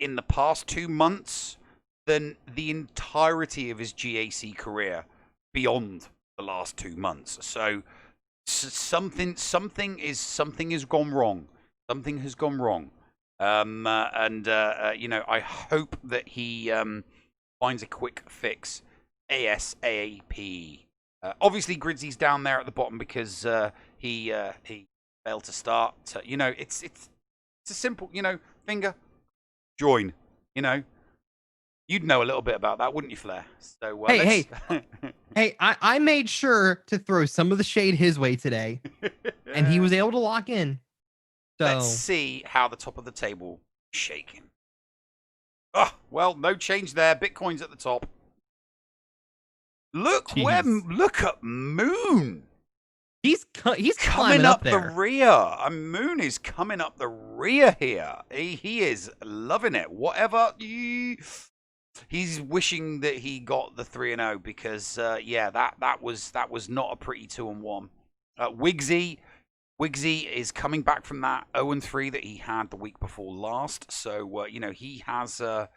in the past 2 months than the entirety of his GAC career beyond the last 2 months. So something has gone wrong. Something has gone wrong. You know, I hope that he finds a quick fix ASAP. Obviously, Gridsy's down there at the bottom because he failed to start. You know, it's a simple, you know, finger join. You know, you'd know a little bit about that, wouldn't you, Flair? So
hey, I made sure to throw some of the shade his way today, and he was able to lock in. So
let's see how the top of the table is shaking. Oh, well, no change there. Bitcoin's at the top. Look at Moon.
He's
coming up
there.
the rear. Moon is coming up the rear here. He is loving it. Whatever. He's wishing that he got the 3-0 because yeah, that was not a pretty 2-1. Wigsy is coming back from that 0-3 that he had the week before last. So you know, he's got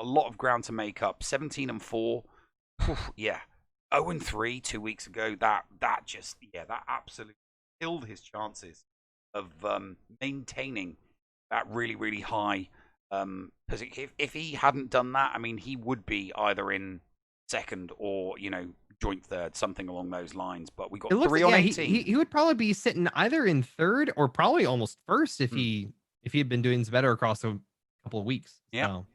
a lot of ground to make up. 17-4. Yeah. 0-3 2 weeks ago. That absolutely killed his chances of maintaining that really high position. If he hadn't done that, I mean, he would be either in second or, you know, joint third, something along those lines. But we got 3 on 18.
He would probably be sitting either in third or probably almost first if he had been doing better across a couple of weeks.
Yeah.
So.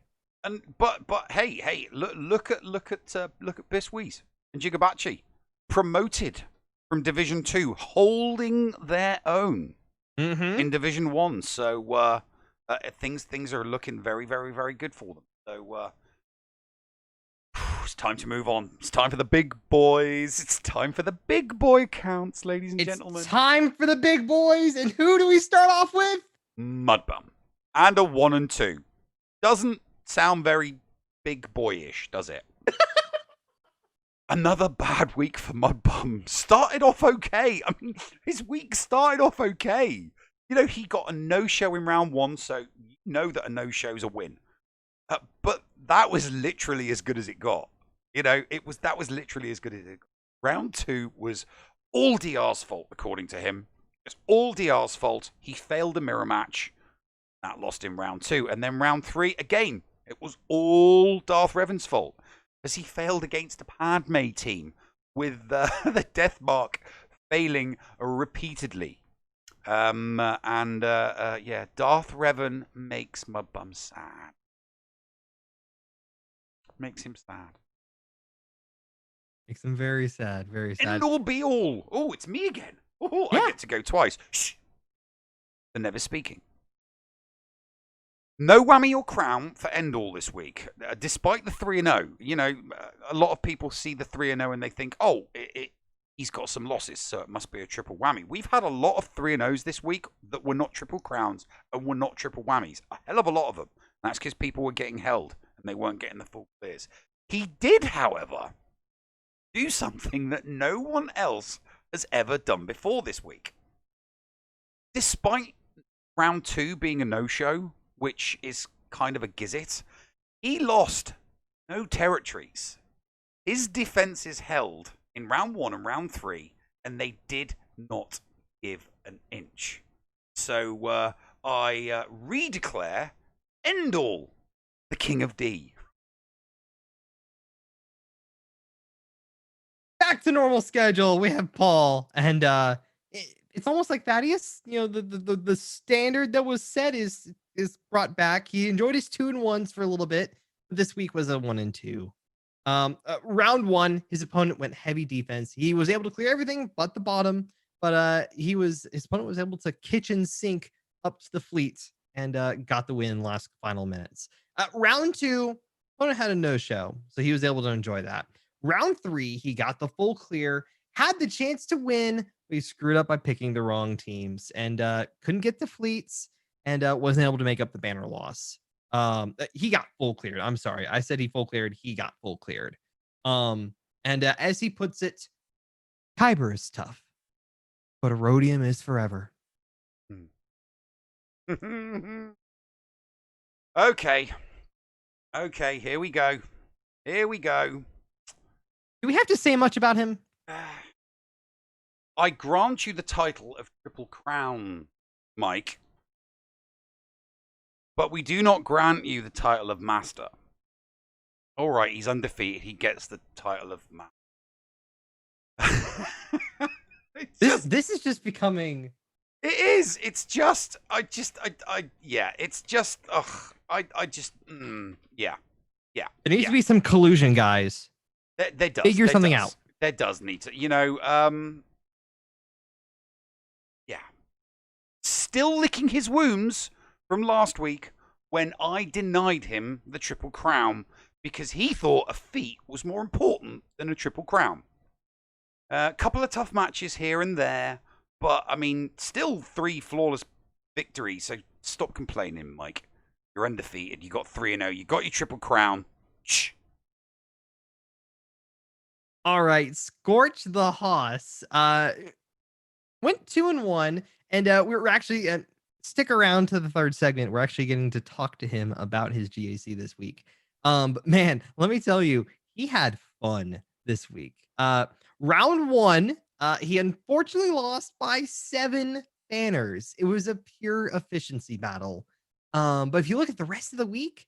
And but hey, look at Biswees and Jigabachi, promoted from Division 2, holding their own in Division 1. So things are looking very good for them. So it's time to move on. It's time for the big boys. It's time for the big boy counts, ladies and gentlemen.
It's time for the big boys. And who do we start off with?
Mudbum. And a 1 and 2. Doesn't sound very big boyish, does it? Another bad week for Mudbum. Started off okay. I mean, his week started off okay. You know, he got a no-show in round 1, so you know that a no-show's a win. But that was literally as good as it got. You know, that was literally as good as it got. Round 2 was all DR's fault, according to him. It's all DR's fault. He failed a mirror match. That lost in round 2. And then round 3, again, it was all Darth Revan's fault. As he failed against the Padme team with the death mark failing repeatedly. Yeah, Darth Revan makes Mudbum sad. Makes him sad.
Makes him very sad, very sad.
End all be all. Oh, it's me again. Oh, yeah. I get to go twice. Shh. For never speaking. No whammy or crown for Endall this week, despite the 3-0. You know, a lot of people see the 3-0 and they think, oh, he's got some losses, so it must be a triple whammy. We've had a lot of 3-0s this week that were not triple crowns and were not triple whammies. A hell of a lot of them. And that's because people were getting held and they weren't getting the full clears. He did, however, do something that no one else has ever done before this week. Despite round 2 being a no-show, which is kind of a gizzit, he lost no territories. His defenses held in round 1 and round 3, and they did not give an inch. So I redeclare Endall the King of D.
Back to normal schedule. We have Paul, and it's almost like Thaddeus. You know, the standard that was set is brought back. He enjoyed his 2-1s for a little bit, but this week was a 1-2. Round one, his opponent went heavy defense. He was able to clear everything but the bottom, but his opponent was able to kitchen sink up to the fleet and got the win last final minutes. Round two, opponent had a no-show, so he was able to enjoy that. Round three, he got the full clear, had the chance to win, but he screwed up by picking the wrong teams and couldn't get the fleets and wasn't able to make up the banner loss. He got full cleared. I'm sorry. I said he full cleared. He got full cleared. And as he puts it, Kyber is tough, but Erodium is forever.
Okay. Okay, here we go. Here we go.
Do we have to say much about him?
I grant you the title of Triple Crown, Mike. But we do not grant you the title of Master. All right, he's undefeated. He gets the title of Master.
This is just becoming...
It is. It's just... yeah, it's just... yeah. Yeah.
There needs to be some collusion, guys.
There does.
Figure something out.
There does need to. You know, yeah. Still licking his wounds from last week when I denied him the Triple Crown because he thought a feat was more important than a Triple Crown. A couple of tough matches here and there, but, I mean, still 3 flawless victories, so stop complaining, Mike. You're undefeated. You got 3-0. You got your Triple Crown. Shh.
All right, Scorch the Hoss went 2-1, and we're actually stick around to the third segment. We're actually getting to talk to him about his GAC this week. But man, let me tell you, he had fun this week. Round one, he unfortunately lost by 7 banners. It was a pure efficiency battle. But if you look at the rest of the week,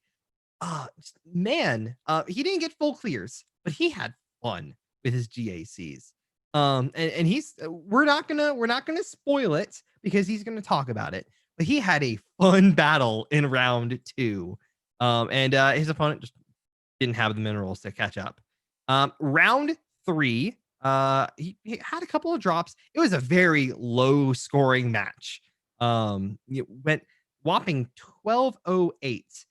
man, he didn't get full clears, but he had fun with his GACs. And he's we're not gonna spoil it because he's gonna talk about it. But he had a fun battle in round 2. And his opponent just didn't have the minerals to catch up. Round 3, he had a couple of drops. It was a very low scoring match. It went whopping 1208.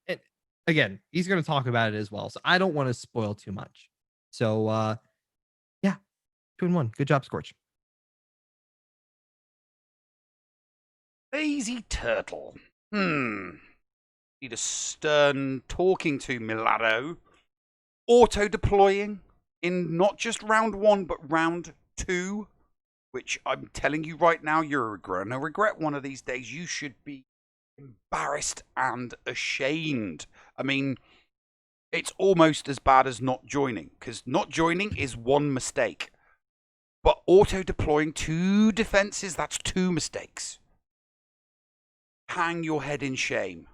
And again, he's going to talk about it as well, so I don't want to spoil too much. So yeah, 2-1. Good job, Scorch.
Lazy turtle. Need a stern talking to, Milado. Auto-deploying in not just round 1, but round 2. Which I'm telling you right now, you're going to regret one of these days. You should be embarrassed and ashamed. I mean, it's almost as bad as not joining. Because not joining is 1 mistake. But auto-deploying 2 defenses, that's 2 mistakes. Hang your head in shame.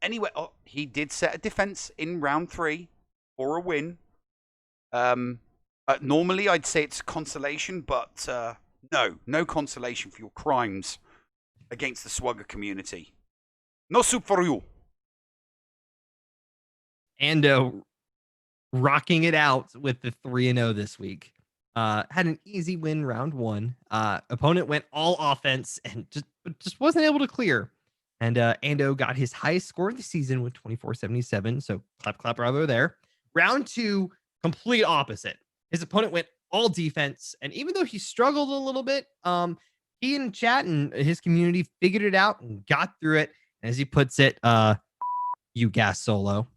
Anyway, he did set a defense in round 3 for a win. Normally, I'd say it's consolation, but no consolation for your crimes against the SWGOH community. No soup for you.
And rocking it out with the 3-0 this week. Had an easy win round 1. Opponent went all offense and just wasn't able to clear. And Ando got his highest score of the season with 2477. So clap, bravo there. Round 2, complete opposite. His opponent went all defense. And even though he struggled a little bit, he and chat and his community figured it out and got through it. As he puts it, you gas solo.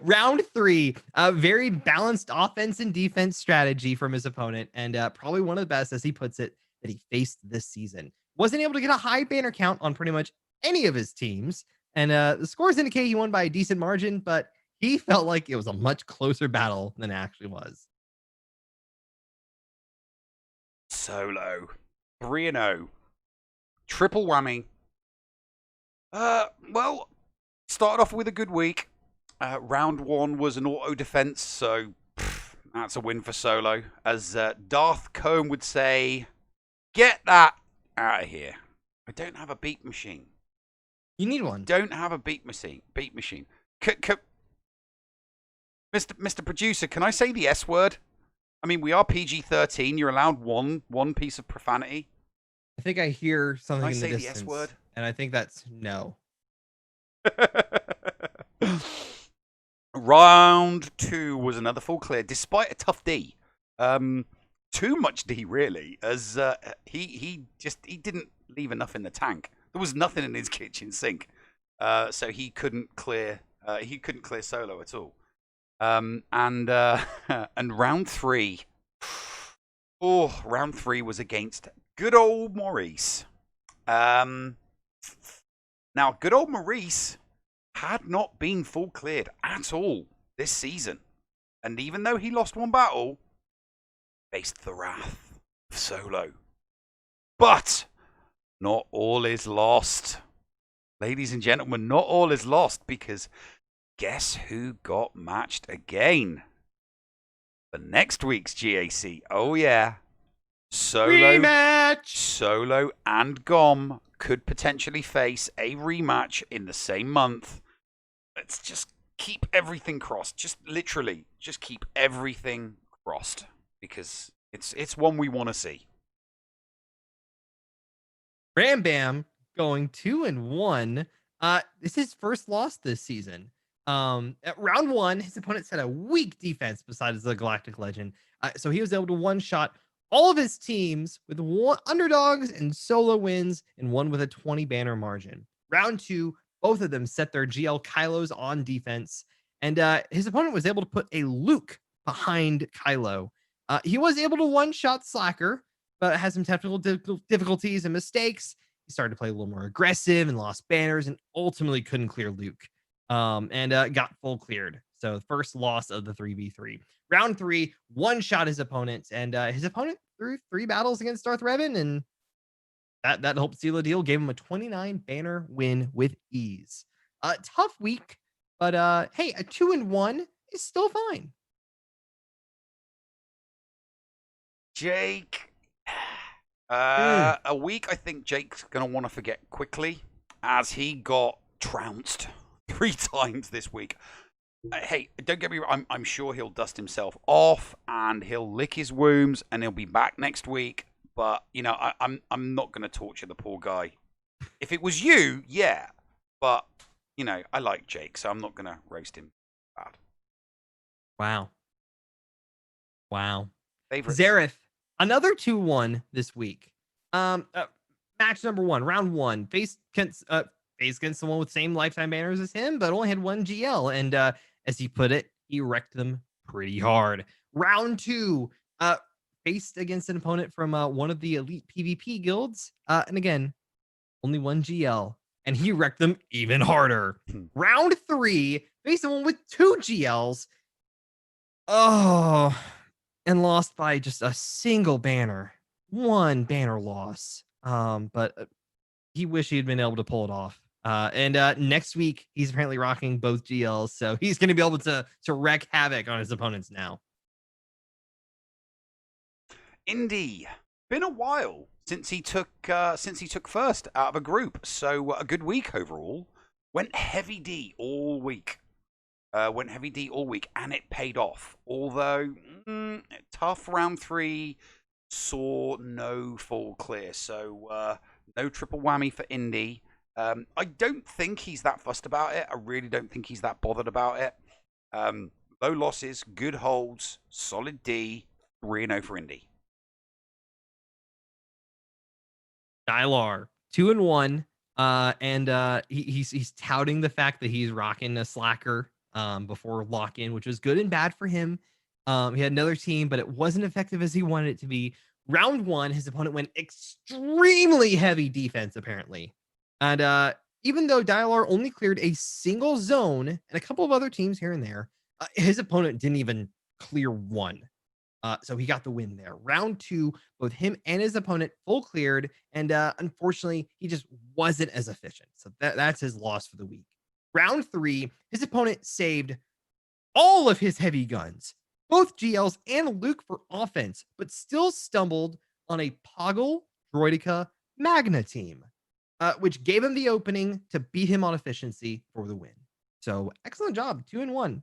Round 3, a very balanced offense and defense strategy from his opponent, and probably one of the best, as he puts it, that he faced this season. Wasn't able to get a high banner count on pretty much any of his teams, and the scores indicate he won by a decent margin, but he felt like it was a much closer battle than it actually was.
Solo. 3-0. Triple whammy. Well, started off with a good week. Round 1 was an auto defense, so that's a win for Solo. As Darth Combe would say, get that out of here. I don't have a beep machine.
You need one.
Don't have a beat machine. Mr. Producer, can I say the S word? I mean, we are PG-13. You're allowed one piece of profanity.
I think I hear something
Can I
in the
say the
distance.
S word?
And I think that's no.
Round 2 was another full clear, despite a tough D. Too much D, really, as he didn't leave enough in the tank. There was nothing in his kitchen sink, so he couldn't clear solo at all. And round 3, round 3 was against good old Maurice. Now, good old Maurice had not been full cleared at all this season, and even though he lost one battle, faced the wrath of solo. But not all is lost. Ladies and gentlemen, not all is lost, because guess who got matched again for next week's GAC? Oh yeah,
Rematch!
Solo and Gom could potentially face a rematch in the same month. Let's just keep everything crossed. Just literally, just keep everything crossed, because it's one we want to see.
Ram Bam going 2-1. This is his first loss this season. At round 1, his opponents had a weak defense besides the Galactic Legend. So he was able to one-shot all of his teams with underdogs and solo wins, and one with a 20 banner margin. Round 2, both of them set their GL Kylos on defense, and his opponent was able to put a Luke behind Kylo. He was able to one-shot Slacker, but had some technical difficulties and mistakes. He started to play a little more aggressive and lost banners, and ultimately couldn't clear Luke, and got full cleared. So first loss of the 3v3. Round 3, one-shot his opponent, and his opponent threw 3 battles against Darth Revan, and that helped seal the deal. Gave him a 29 banner win with ease. Tough week, but hey, a 2-1 is still fine.
Jake, a week I think Jake's going to want to forget quickly, as he got trounced 3 times this week. Hey, don't get me wrong, I'm sure he'll dust himself off and he'll lick his wounds and he'll be back next week. But, you know, I'm not going to torture the poor guy. If it was you, yeah. But, you know, I like Jake, so I'm not going to roast him bad.
Wow.
Favorites.
Zareth, another 2-1 this week. Match number 1, round 1. Faced against someone with same lifetime banners as him, but only had 1 GL. And as he put it, he wrecked them pretty hard. Round 2, faced against an opponent from one of the elite PvP guilds. And again, only 1 GL, and he wrecked them even harder. Round 3, faced someone with 2 GLs. Oh, and lost by just a single banner. 1 banner loss. But he wished he'd been able to pull it off. And next week, he's apparently rocking both GLs, so he's going to be able to wreak havoc on his opponents now.
Indy, been a while since he took first out of a group, so a good week overall. Went heavy D all week. And it paid off. Although tough round 3, saw no full clear, so no triple whammy for Indy. I don't think he's that fussed about it. I really don't think he's that bothered about it. Low losses, good holds, solid D, 3-0 for Indy.
Dylar, 2-1. And he's touting the fact that he's rocking a Slacker before lock-in, which was good and bad for him. He had another team, but it wasn't effective as he wanted it to be. Round 1, his opponent went extremely heavy defense, apparently. And even though Dylar only cleared a single zone and a couple of other teams here and there, his opponent didn't even clear 1. So he got the win there. Round 2, both him and his opponent full cleared, and unfortunately, he just wasn't as efficient. So that's his loss for the week. Round 3, his opponent saved all of his heavy guns, both GLs and Luke for offense, but still stumbled on a Poggle Droidica Magna team. which gave him the opening to beat him on efficiency for the win. So excellent job, 2-1.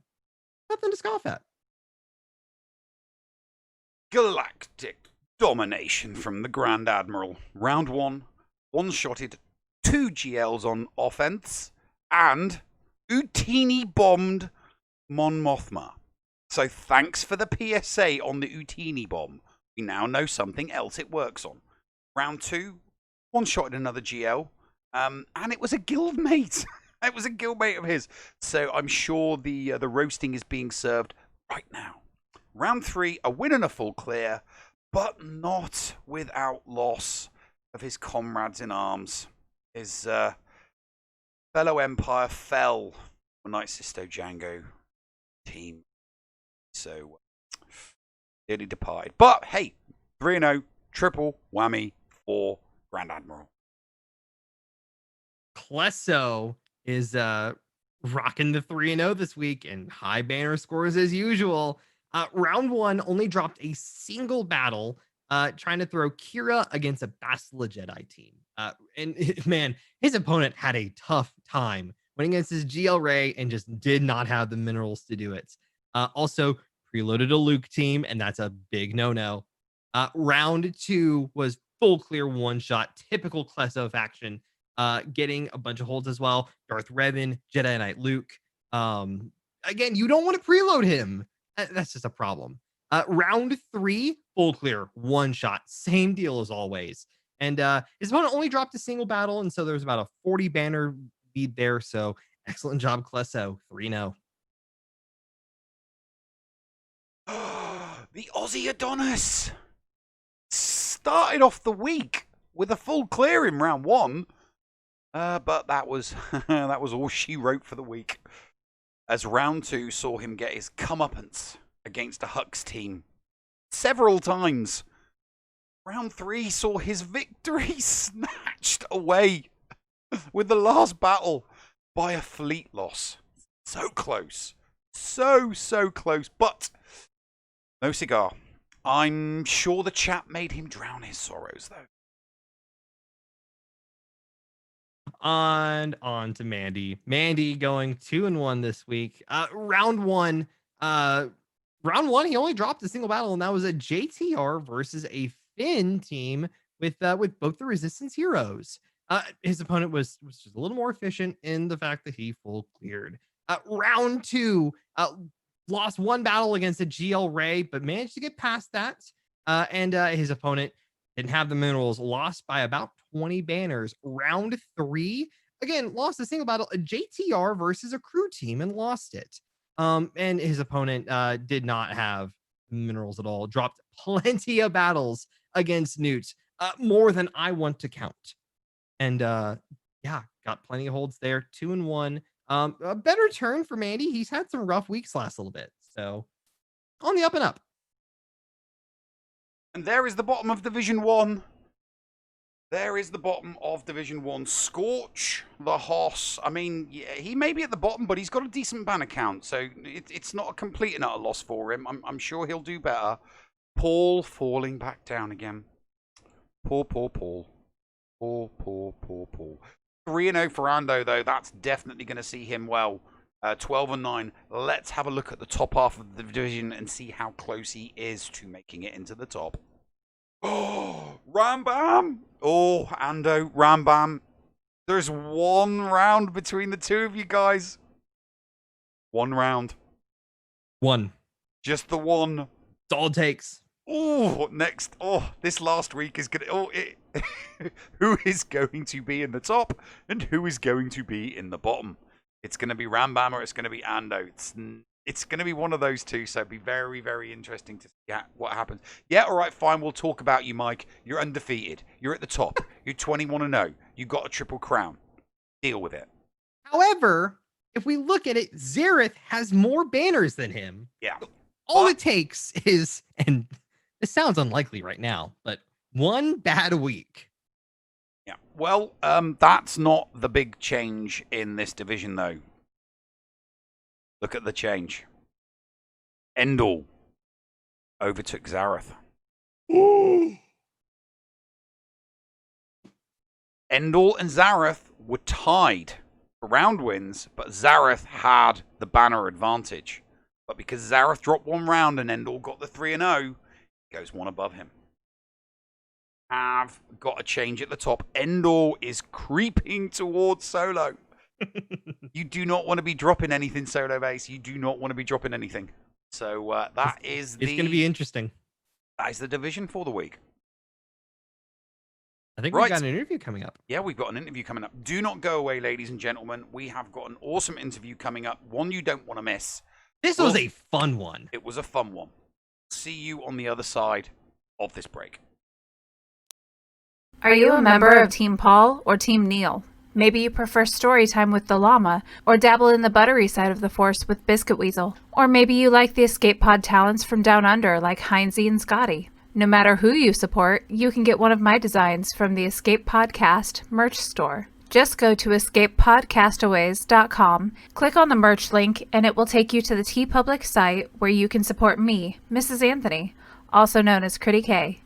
Nothing to scoff at.
Galactic domination from the Grand Admiral. Round 1, one-shotted 2 GLs on offense, and Utini bombed Mon Mothma. So thanks for the PSA on the Utini bomb. We now know something else it works on. Round 2, one-shotted another GL, and it was a guildmate. It was a guildmate of his. So I'm sure the roasting is being served right now. Round 3, a win and a full clear, but not without loss of his comrades in arms. His fellow Empire fell for Night Sisto Django team. So nearly departed. But hey, 3-0, triple whammy for Grand Admiral.
Klesso is rocking the 3-0 this week and high banner scores as usual. Round 1 only dropped a single battle trying to throw Kira against a Bastila Jedi team. And man, his opponent had a tough time winning against his GL Ray and just did not have the minerals to do it. Also, preloaded a Luke team, and that's a big no-no. Round 2 was full clear one-shot, typical Klesso faction, getting a bunch of holds as well. Darth Revan, Jedi Knight Luke. Again, you don't want to preload him. That's just a problem. Round 3, full clear, one shot, same deal as always. And his opponent only dropped a single battle, and so there was about a 40 banner lead there. So excellent job, Klesso, 3-0.
The Aussie Adonis started off the week with a full clear in round 1, but that was that was all she wrote for the week. As round 2 saw him get his comeuppance against a Hux team several times. Round 3 saw his victory snatched away with the last battle by a fleet loss. So close. So close. But no cigar. I'm sure the chap made him drown his sorrows, though.
And on to Mandy. Mandy going 2-1 this week. Round 1, he only dropped a single battle, and that was a JTR versus a Finn team with both the Resistance heroes. His opponent was just a little more efficient in the fact that he full cleared. Round 2, lost one battle against a GL Ray, but managed to get past that. And his opponent didn't have the minerals, lost by about 20 banners. Round 3, again, lost a single battle, a JTR versus a crew team, and lost it. And his opponent did not have minerals at all, dropped plenty of battles against Newt, more than I want to count. And yeah, got plenty of holds there, 2-1. A better turn for Mandy. He's had some rough weeks last little bit, so on the up and up.
And there is the bottom of Division 1. There is the bottom of Division 1. SWGOH, the Hoss. I mean, yeah, he may be at the bottom, but he's got a decent banner count, so it's not a complete and utter loss for him. I'm sure he'll do better. Paul falling back down again. Poor Paul. Poor Paul. 3-0 for Ando, though. That's definitely going to see him well. 12-9. Let's have a look at the top half of the division and see how close he is to making it into the top. Oh, Rambam! Oh, Ando, Rambam. There's one round between the two of you guys. One round.
One.
Just the one.
It's all it takes.
Oh, next. Oh, this last week is going to... Oh, who is going to be in the top and who is going to be in the bottom? It's going to be Rambam or it's going to be Ando. It's going to be one of those two, so it'd be very, very interesting to see what happens. Yeah, all right, fine. We'll talk about you, Mike. You're undefeated. You're at the top. You're 21-0. You got a triple crown. Deal with it.
However, if we look at it, Xerath has more banners than him.
Yeah.
All it takes is, and this sounds unlikely right now, but one bad week.
Yeah. Well, that's not the big change in this division, though. Look at the change. Endor overtook Xerath. Endor and Zareth were tied for round wins, but Zareth had the banner advantage. But because Zareth dropped one round and Endor got the 3-0, he goes one above him. Have got a change at the top. Endor is creeping towards solo. You do not want to be dropping anything, solo base. You do not want to be dropping anything. So it's going
to be interesting.
That is the division for the week.
I think we've got an interview coming up.
Yeah, we've got an interview coming up. Do not go away, ladies and gentlemen. We have got an awesome interview coming up. One you don't want to miss.
This was a fun one.
It was a fun one. See you on the other side of this break.
Are you a member of Team Paul or Team Neil? Maybe you prefer story time with the llama, or dabble in the buttery side of the force with Biscuit Weasel. Or maybe you like the escape pod talents from down under like Heinzie and Scotty. No matter who you support, you can get one of my designs from the Escape Podcast merch store. Just go to escapepodcastaways.com, click on the merch link, and it will take you to the TeePublic site where you can support me, Mrs. Anthony, also known as Critty K.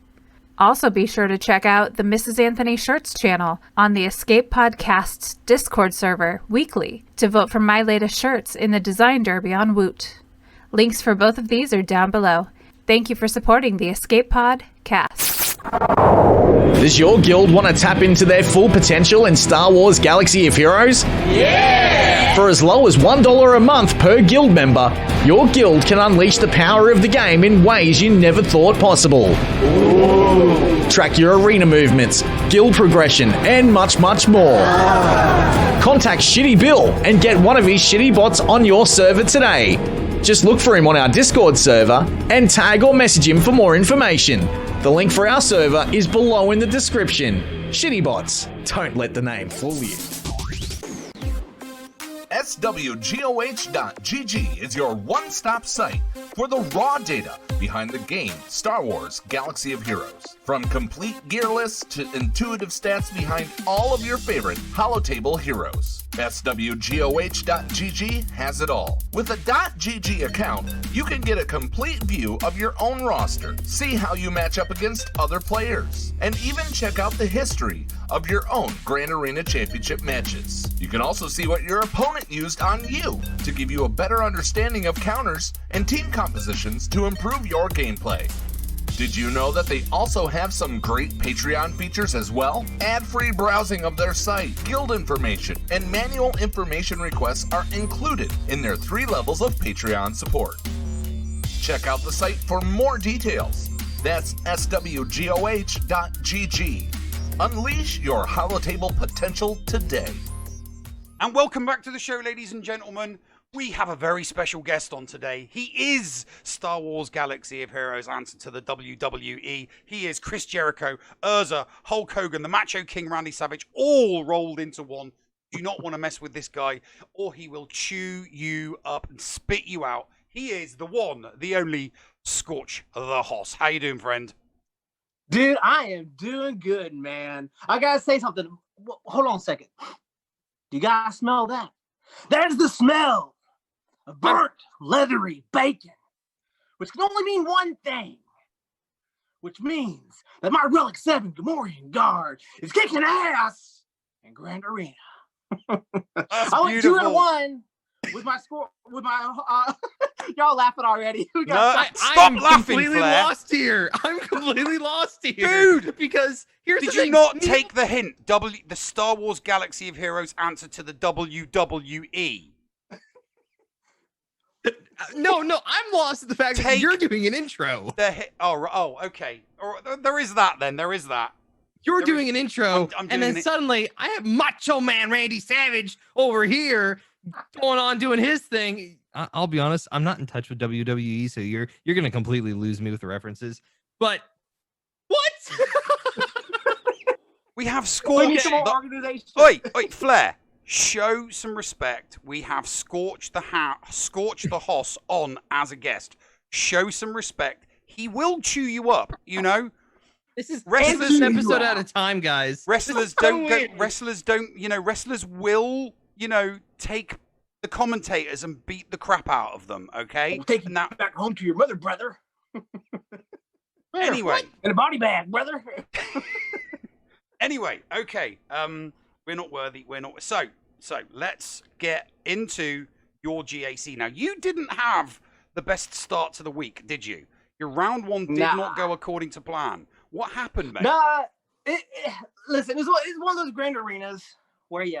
Also be sure to check out the Mrs. Anthony Shirts channel on the Escape Podcast's Discord server weekly to vote for my latest shirts in the Design Derby on Woot. Links for both of these are down below. Thank you for supporting the Escape Podcast.
Does your guild want to tap into their full potential in Star Wars Galaxy of Heroes? Yeah! For as low as $1 a month per guild member, your guild can unleash the power of the game in ways you never thought possible. Ooh. Track your arena movements, guild progression, and much, much more. Contact Shitty Bill and get one of his shitty bots on your server today. Just look for him on our Discord server and tag or message him for more information. The link for our server is below in the description. Shitty bots, don't let the name fool you.
SWGOH.GG is your one-stop site for the raw data behind the game Star Wars Galaxy of Heroes. From complete gear lists to intuitive stats behind all of your favorite holotable heroes. SWGOH.GG has it all. With a .GG account, you can get a complete view of your own roster, see how you match up against other players, and even check out the history of your own Grand Arena Championship matches. You can also see what your opponent used on you to give you a better understanding of counters and team compositions to improve your gameplay. Did you know that they also have some great Patreon features as well? Ad-free browsing of their site, guild information, and manual information requests are included in their 3 levels of Patreon support. Check out the site for more details. That's SWGOH.GG. Unleash your holotable potential today.
And welcome back to the show, ladies and gentlemen. We have a very special guest on today. He is Star Wars Galaxy of Heroes answer to the WWE. He is Chris Jericho, Urza, Hulk Hogan, the Macho King Randy Savage, all rolled into one. Do not want to mess with this guy, or he will chew you up and spit you out. He is the one, the only SWGOH the Hoss. How you doing, friend?
Dude, I am doing good, man. I gotta say something. Hold on a second. You guys smell that? That is the smell of burnt, leathery bacon, which can only mean one thing, which means that my Relic 7 Gamorrean Guard is kicking ass in Grand Arena. I went 2-1 with my score, with my, y'all laughing already.
Stop laughing,
completely
Flair.
lost here. I'm completely lost here.
Dude!
Because here's the
Did
thing.
you not take the hint? The Star Wars Galaxy of Heroes answer to the WWE.
No, I'm lost at the fact that you're doing an intro.
Oh, okay. There is that then. There is that.
You're doing an intro, and then suddenly I have Macho Man Randy Savage over here going on doing his thing. I'll be honest, I'm not in touch with WWE, so you're gonna completely lose me with the references. But what?
We have SWGOH. Wait, Flair. Show some respect. We have SWGOH the Hoss on as a guest. Show some respect. He will chew you up, you know.
This is an episode at a time, guys.
Wrestlers don't go. Wrestlers don't. You know, wrestlers will. You know, take the commentators and beat the crap out of them. Okay.
We'll take you back home to your mother, brother.
Anyway,
in a body bag, brother.
Anyway, okay. We're not worthy. We're not. So let's get into your GAC now. You didn't have the best start to the week, did you? Your round one did not go according to plan. What happened, mate?
Nah, listen, it's one of those grand arenas where you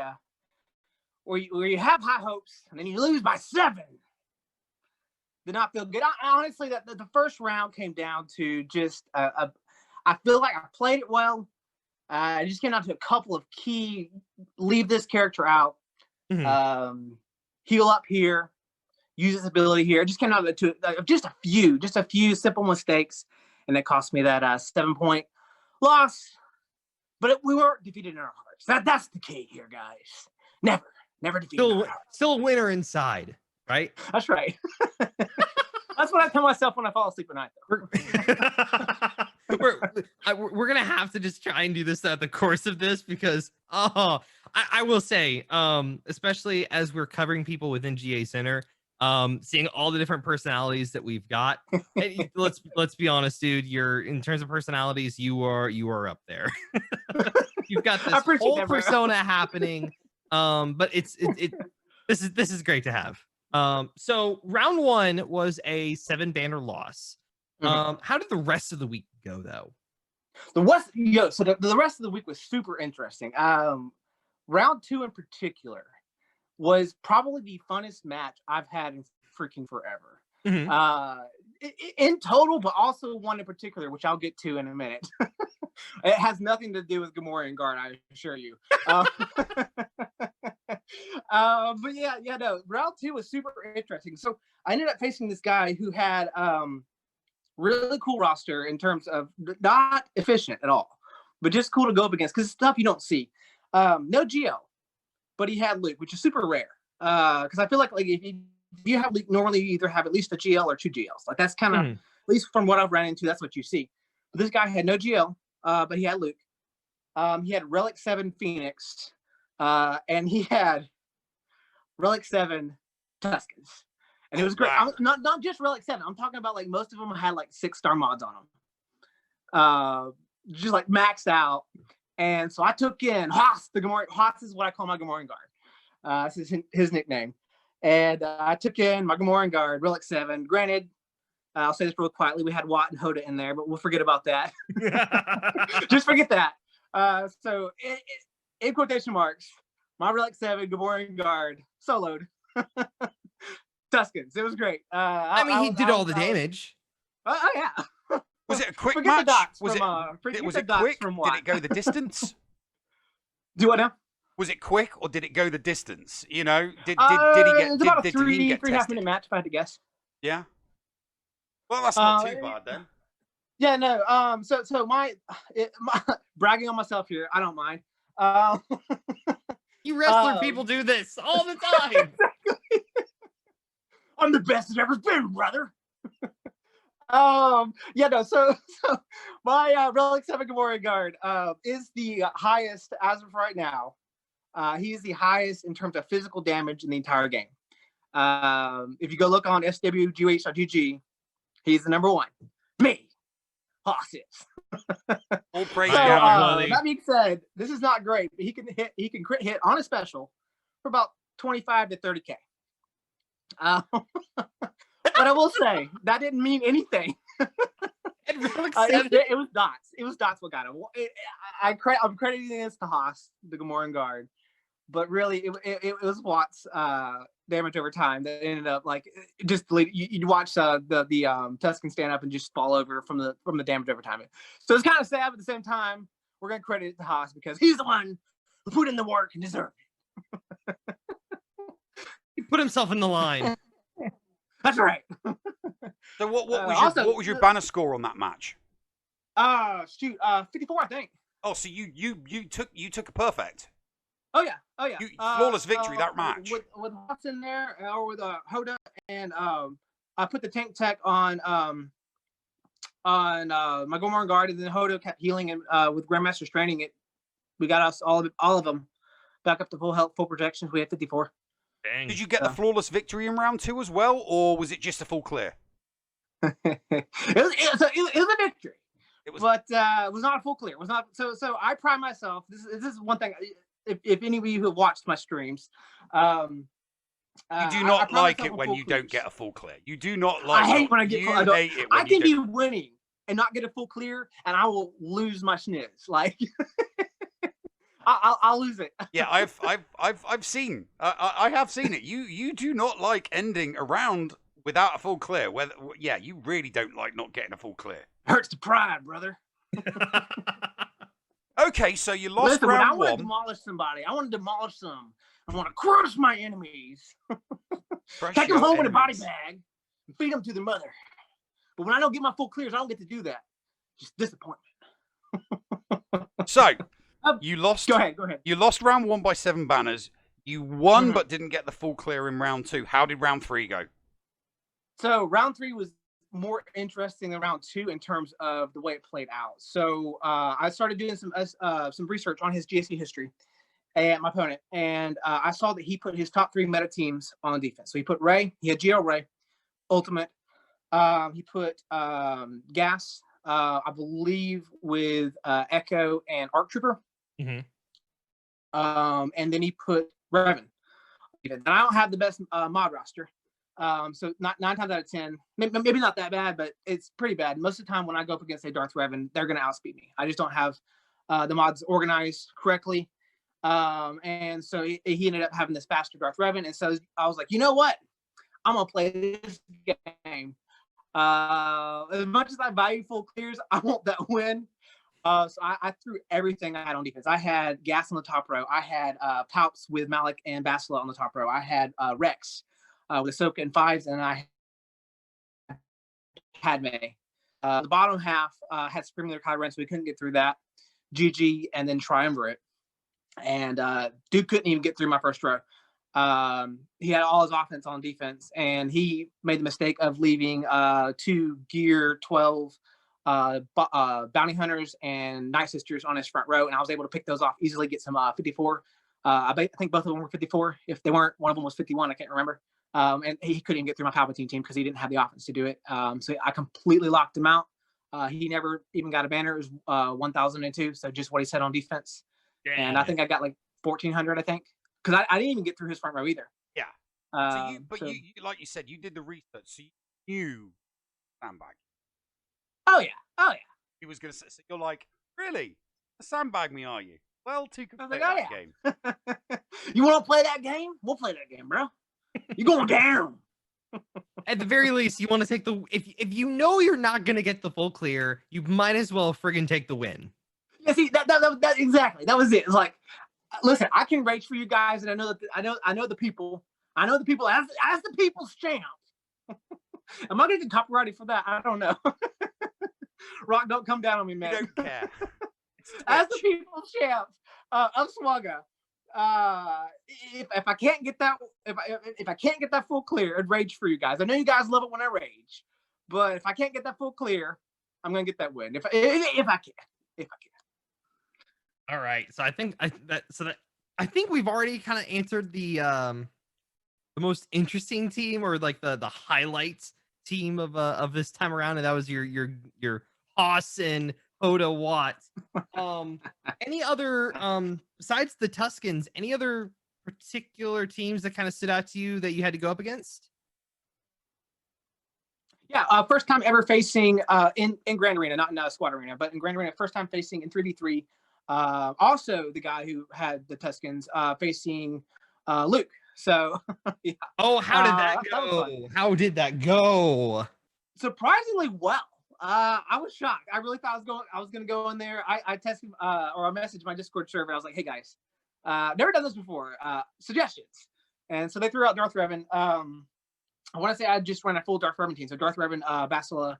have high hopes and then you lose by 7. Did not feel good. Honestly, the first round came down to just I feel like I played it well. I just came down to a couple of key leave this character out, heal up here, use his ability here. It just came down to just a few simple mistakes, and it cost me that 7-point loss. But we weren't defeated in our hearts. That's the key here, guys. Never defeated.
Still a winner inside. Right?
That's right. That's what I tell myself when I fall asleep at night, though.
we're gonna have to just try and do this at the course of this because I will say, especially as we're covering people within GACenter, seeing all the different personalities that we've got. let's be honest, dude. You're in terms of personalities, you are up there. You've got this whole persona happening. But this is great to have. So round 1 was a 7-banner loss. How did the rest of the week go, though?
The rest of the week was super interesting. Round 2 in particular was probably the funnest match I've had in freaking forever. In total, but also one in particular, which I'll get to in a minute. It has nothing to do with Gamorrean Guard, I assure you. But no, round 2 was super interesting. So I ended up facing this guy who had really cool roster in terms of not efficient at all, but just cool to go up against because stuff you don't see. No GL, but he had Luke, which is super rare. Because I feel like if you have Luke, normally you either have at least a GL or 2 GLs. Like that's kind of, at least from what I've ran into, that's what you see. But this guy had no GL, but he had Luke. He had Relic 7 Phoenix, and he had Relic 7 Tuskens. And it was great.
Wow.
Not just Relic 7. I'm talking about like most of them had like 6-star mods on them. Just like maxed out. And so I took in Haas, the Gamorrean. Haas is what I call my Gamorrean Guard. This is his nickname. And I took in my Gamorrean Guard, Relic 7. Granted, I'll say this real quietly. We had Watt and Hoda in there, but we'll forget about that. Just forget that. So in quotation marks, my Relic 7 Gamorrean Guard soloed Tuskens. It was great.
He did all the damage.
Oh yeah.
Was it a quick
forget
match?
Was it
quick? Did it go the distance?
Do what now?
Was it quick or did it go the distance? You know, did he get?
It's about a
did he get
3.5 minute match, if I had to guess.
Yeah. Well, that's not too bad then.
Yeah, no. So my bragging on myself here, I don't mind.
You wrestler people do this all the time.
Exactly. I'm the best it's ever been, brother. Yeah, no. So my Relic 7 Gamorrean Guard is the highest as of right now. He's the highest in terms of physical damage in the entire game. If you go look on SWGOH.GG, he's the number 1. Me, Haas is.
All praise.
That being said, this is not great, but he can crit hit on a special for about 25 to 30K. But I will say that didn't mean anything. It was dots. It was dots what got him. I'm crediting this to Haas, the Gamorrean Guard, but really it was Watt's damage over time that ended up like just you watch the Tusken stand up and just fall over from the damage over time. So it's kind of sad, but at the same time we're gonna credit it to Haas because he's the one who put in the work and deserved it.
He put himself in the line.
That's right.
So what was your banner score on that match?
54, I think.
Oh, so you took a perfect.
Oh yeah.
Flawless victory that match.
With Watts in there or with Hoda, and I put the tank tech on my Gamorrean Guard, and then Hoda kept healing, and with Grandmaster straining it, we got us all of them back up to full health, full projections. We had 54.
Dang.
Did you get the flawless victory in round 2 as well, or was it just a full clear?
It was a victory.
It was.
But it was not a full clear. It was not. So I pride myself. This is one thing. If any of you have watched my streams,
You do not
pride
like
myself
it
on
when
full
you don't
clears.
get a full clear. You do not like.
I hate when I get.
You
I don't.
hate it when
I
you
can be
don't.
winning and not get a full clear, and I will lose my schniz. Like I'll lose it.
Yeah, I've seen. I have seen it. You do not like ending a round without a full clear. Whether yeah, you really don't like not getting a full clear.
Hurts the pride, brother.
Okay, so you lost
Listen, when I
round
want to
one.
demolish somebody, I want to demolish them. I want to crush my enemies.
Crush
Take them
your
home in a body
enemies.
bag and feed them to their mother. But when I don't get my full clears, I don't get to do that. Just disappointment.
So
Um,
you lost.
Go ahead.
You lost round 1 by 7 banners. You won,
Mhm.
but didn't get the full clear in round 2. How did round 3 go?
So round 3 was more interesting than round 2 in terms of the way it played out. So I started doing some research on his GAC history and my opponent, and I saw that he put his top 3 meta teams on defense. So he put Ray. He had GL Ray, Ultimate. He put Gas, I believe, with Echo and Arc Trooper.
Mhm.
And then he put Revan. And I don't have the best mod roster. So not 9 times out of 10, maybe not that bad, but it's pretty bad. Most of the time when I go up against a Darth Revan, they're going to outspeed me. I just don't have the mods organized correctly. And so he ended up having this faster Darth Revan. And so I was like, you know what? I'm going to play this game. As much as I value full clears, I want that win. So I threw everything I had on defense. I had Gas on the top row. I had Palps with Malik and Basila on the top row. I had Rex with Ahsoka and 5s, and I had May. The bottom half had Supreme Leader Kylo Ren, so we couldn't get through that. GG, and then Triumvirate. And Duke couldn't even get through my first row. He had all his offense on defense, and he made the mistake of leaving 2 Gear 12 Bounty Hunters and Night Sisters on his front row, and I was able to pick those off easily, get some 54. I think both of them were 54. If they weren't, one of them was 51. I can't remember. And he couldn't even get through my Palpatine team because he didn't have the offense to do it. So I completely locked him out. He never even got a banner. It was 1002, so just what he said on defense. And I think I got like 1400, I think, because I didn't even get through his front row either.
Yeah. You, like you said, you did the research, so you knew sandbag.
Oh yeah.
He was going to say, so you're like, really? Sandbag me, are you? Well, to complete
like,
that
oh,
game.
You want to play that game? We'll play that game, bro. You're going down.
At the very least, you want to take the if you know you're not gonna get the full clear, you might as well friggin' take the win.
Yeah, see that exactly. That was it. It's like, listen, I can rage for you guys, and I know that I know the people. I know the people as the people's champ. Am I gonna get copyrighted for that? I don't know. Rock, don't come down on me, man.
You don't care.
As the people's champ of SWGOH, if I can't get that, if I can't get that full clear, I'd rage for you guys. I know you guys love it when I rage, but if I can't get that full clear, I'm gonna get that win. If I can.
All right, so I think we've already kind of answered the most interesting team, or like the highlights team of this time around, and that was your Haas and Hoda Watts. Any other besides the Tuscans, any other particular teams that kind of stood out to you that you had to go up against?
Yeah, first time ever facing in Grand Arena, not in Squad Arena, but in Grand Arena, first time facing in 3v3. Also, the guy who had the Tuscans facing Luke. So, yeah.
Oh, how did that go? How did that go?
Surprisingly well. I was shocked. I really thought I was going to go in there. I tested or I messaged my Discord server. I was like, hey guys, never done this before. Suggestions. And so they threw out Darth Revan. I want to say I just ran a full Darth Revan team. So Darth Revan, Basila,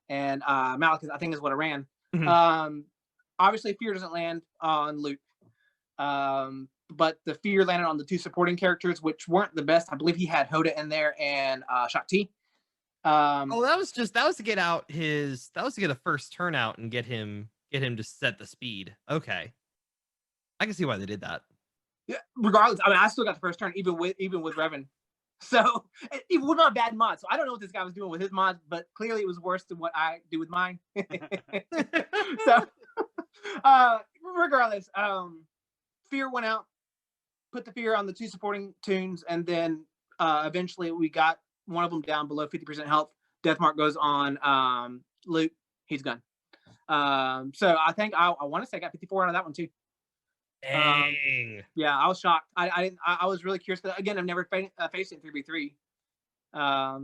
and Malik, I think is what I ran.
Mm-hmm.
Obviously, fear doesn't land on Luke. But the fear landed on the 2 supporting characters, which weren't the best. I believe he had Hoda in there and Shakti.
That was to get a first turnout and get him to set the speed. Okay, I can see why they did that.
Yeah, regardless, I mean, I still got the first turn even with Revan. So it was not a bad mod. So I don't know what this guy was doing with his mods, but clearly it was worse than what I do with mine. So regardless, Fear went out, put the Fear on the 2 supporting tunes, and then eventually we got one of them down below 50% health. Deathmark goes on Luke. He's gone. So I think I want to say I got 54 out of that one too.
Dang.
Yeah, I was shocked. I was really curious. Again, I've never faced it in 3v3.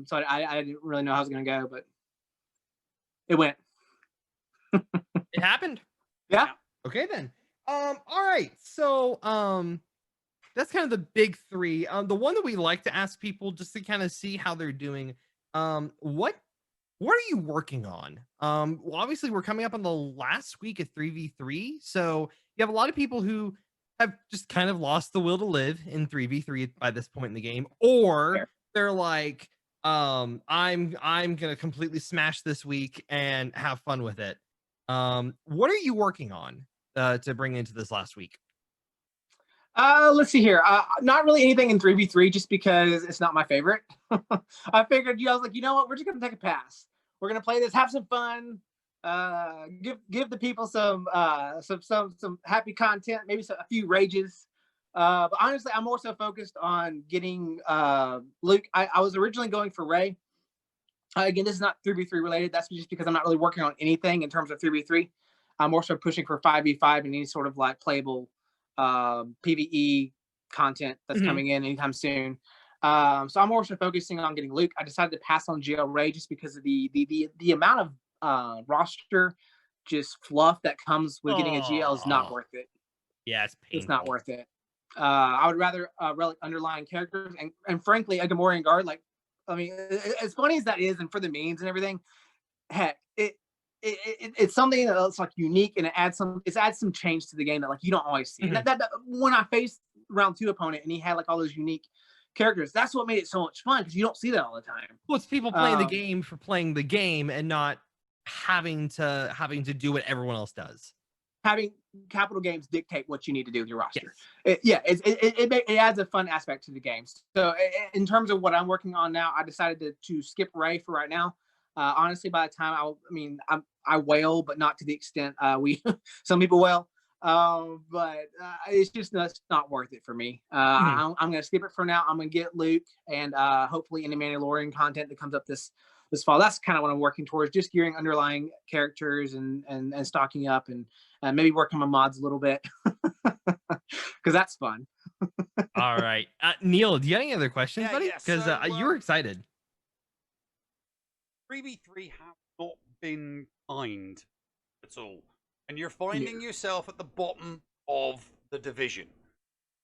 So I didn't really know how it was going to go, but it went.
It happened.
Yeah.
Okay then. All right. So that's kind of the big 3. The one that we like to ask people just to kind of see how they're doing. What are you working on? Well, obviously we're coming up on the last week of 3v3, so you have a lot of people who have just kind of lost the will to live in 3v3 by this point in the game, or they're like, I'm gonna completely smash this week and have fun with it. What are you working on to bring into this last week?
Let's see here. Not really anything in 3v3, just because it's not my favorite. I figured, I was like, you know what? We're just gonna take a pass. We're gonna play this, have some fun, give the people some happy content, maybe a few rages. But honestly, I'm more so focused on getting Luke. I was originally going for Ray. Again, this is not 3v3 related. That's just because I'm not really working on anything in terms of 3v3. I'm more so pushing for 5v5 and any sort of like playable PvE content that's coming in anytime soon. So I'm more so focusing on getting Luke. I decided to pass on GL Ray just because of the amount of roster just fluff that comes with getting a GL is not worth it.
Yeah, it's painful.
It's not worth it. I would rather relic underlying characters and frankly a Gamorrean guard. Like, I mean, as funny as that is, and for the memes and everything, heck, it's something that's like unique, and it adds some change to the game that like you don't always see. That when I faced round 2 opponent and he had like all those unique characters, that's what made it so much fun, because you don't see that all the time.
Well, it's people playing the game for playing the game and not having to do what everyone else does. Having
Capital Games dictate what you need to do with your roster. Yes. It adds a fun aspect to the game. So in terms of what I'm working on now, I decided to skip Ray for right now. Honestly, by the time I wail, but not to the extent some people wail. But it's just not worth it for me. I'm going to skip it for now. I'm going to get Luke and hopefully any Mandalorian content that comes up this fall. That's kind of what I'm working towards, just gearing underlying characters and stocking up and maybe working on my mods a little bit, because that's fun.
All right. Neil, do you have any other questions, buddy? Because you were excited.
3v3 have not been kind at all. And you're finding yourself at the bottom of the division.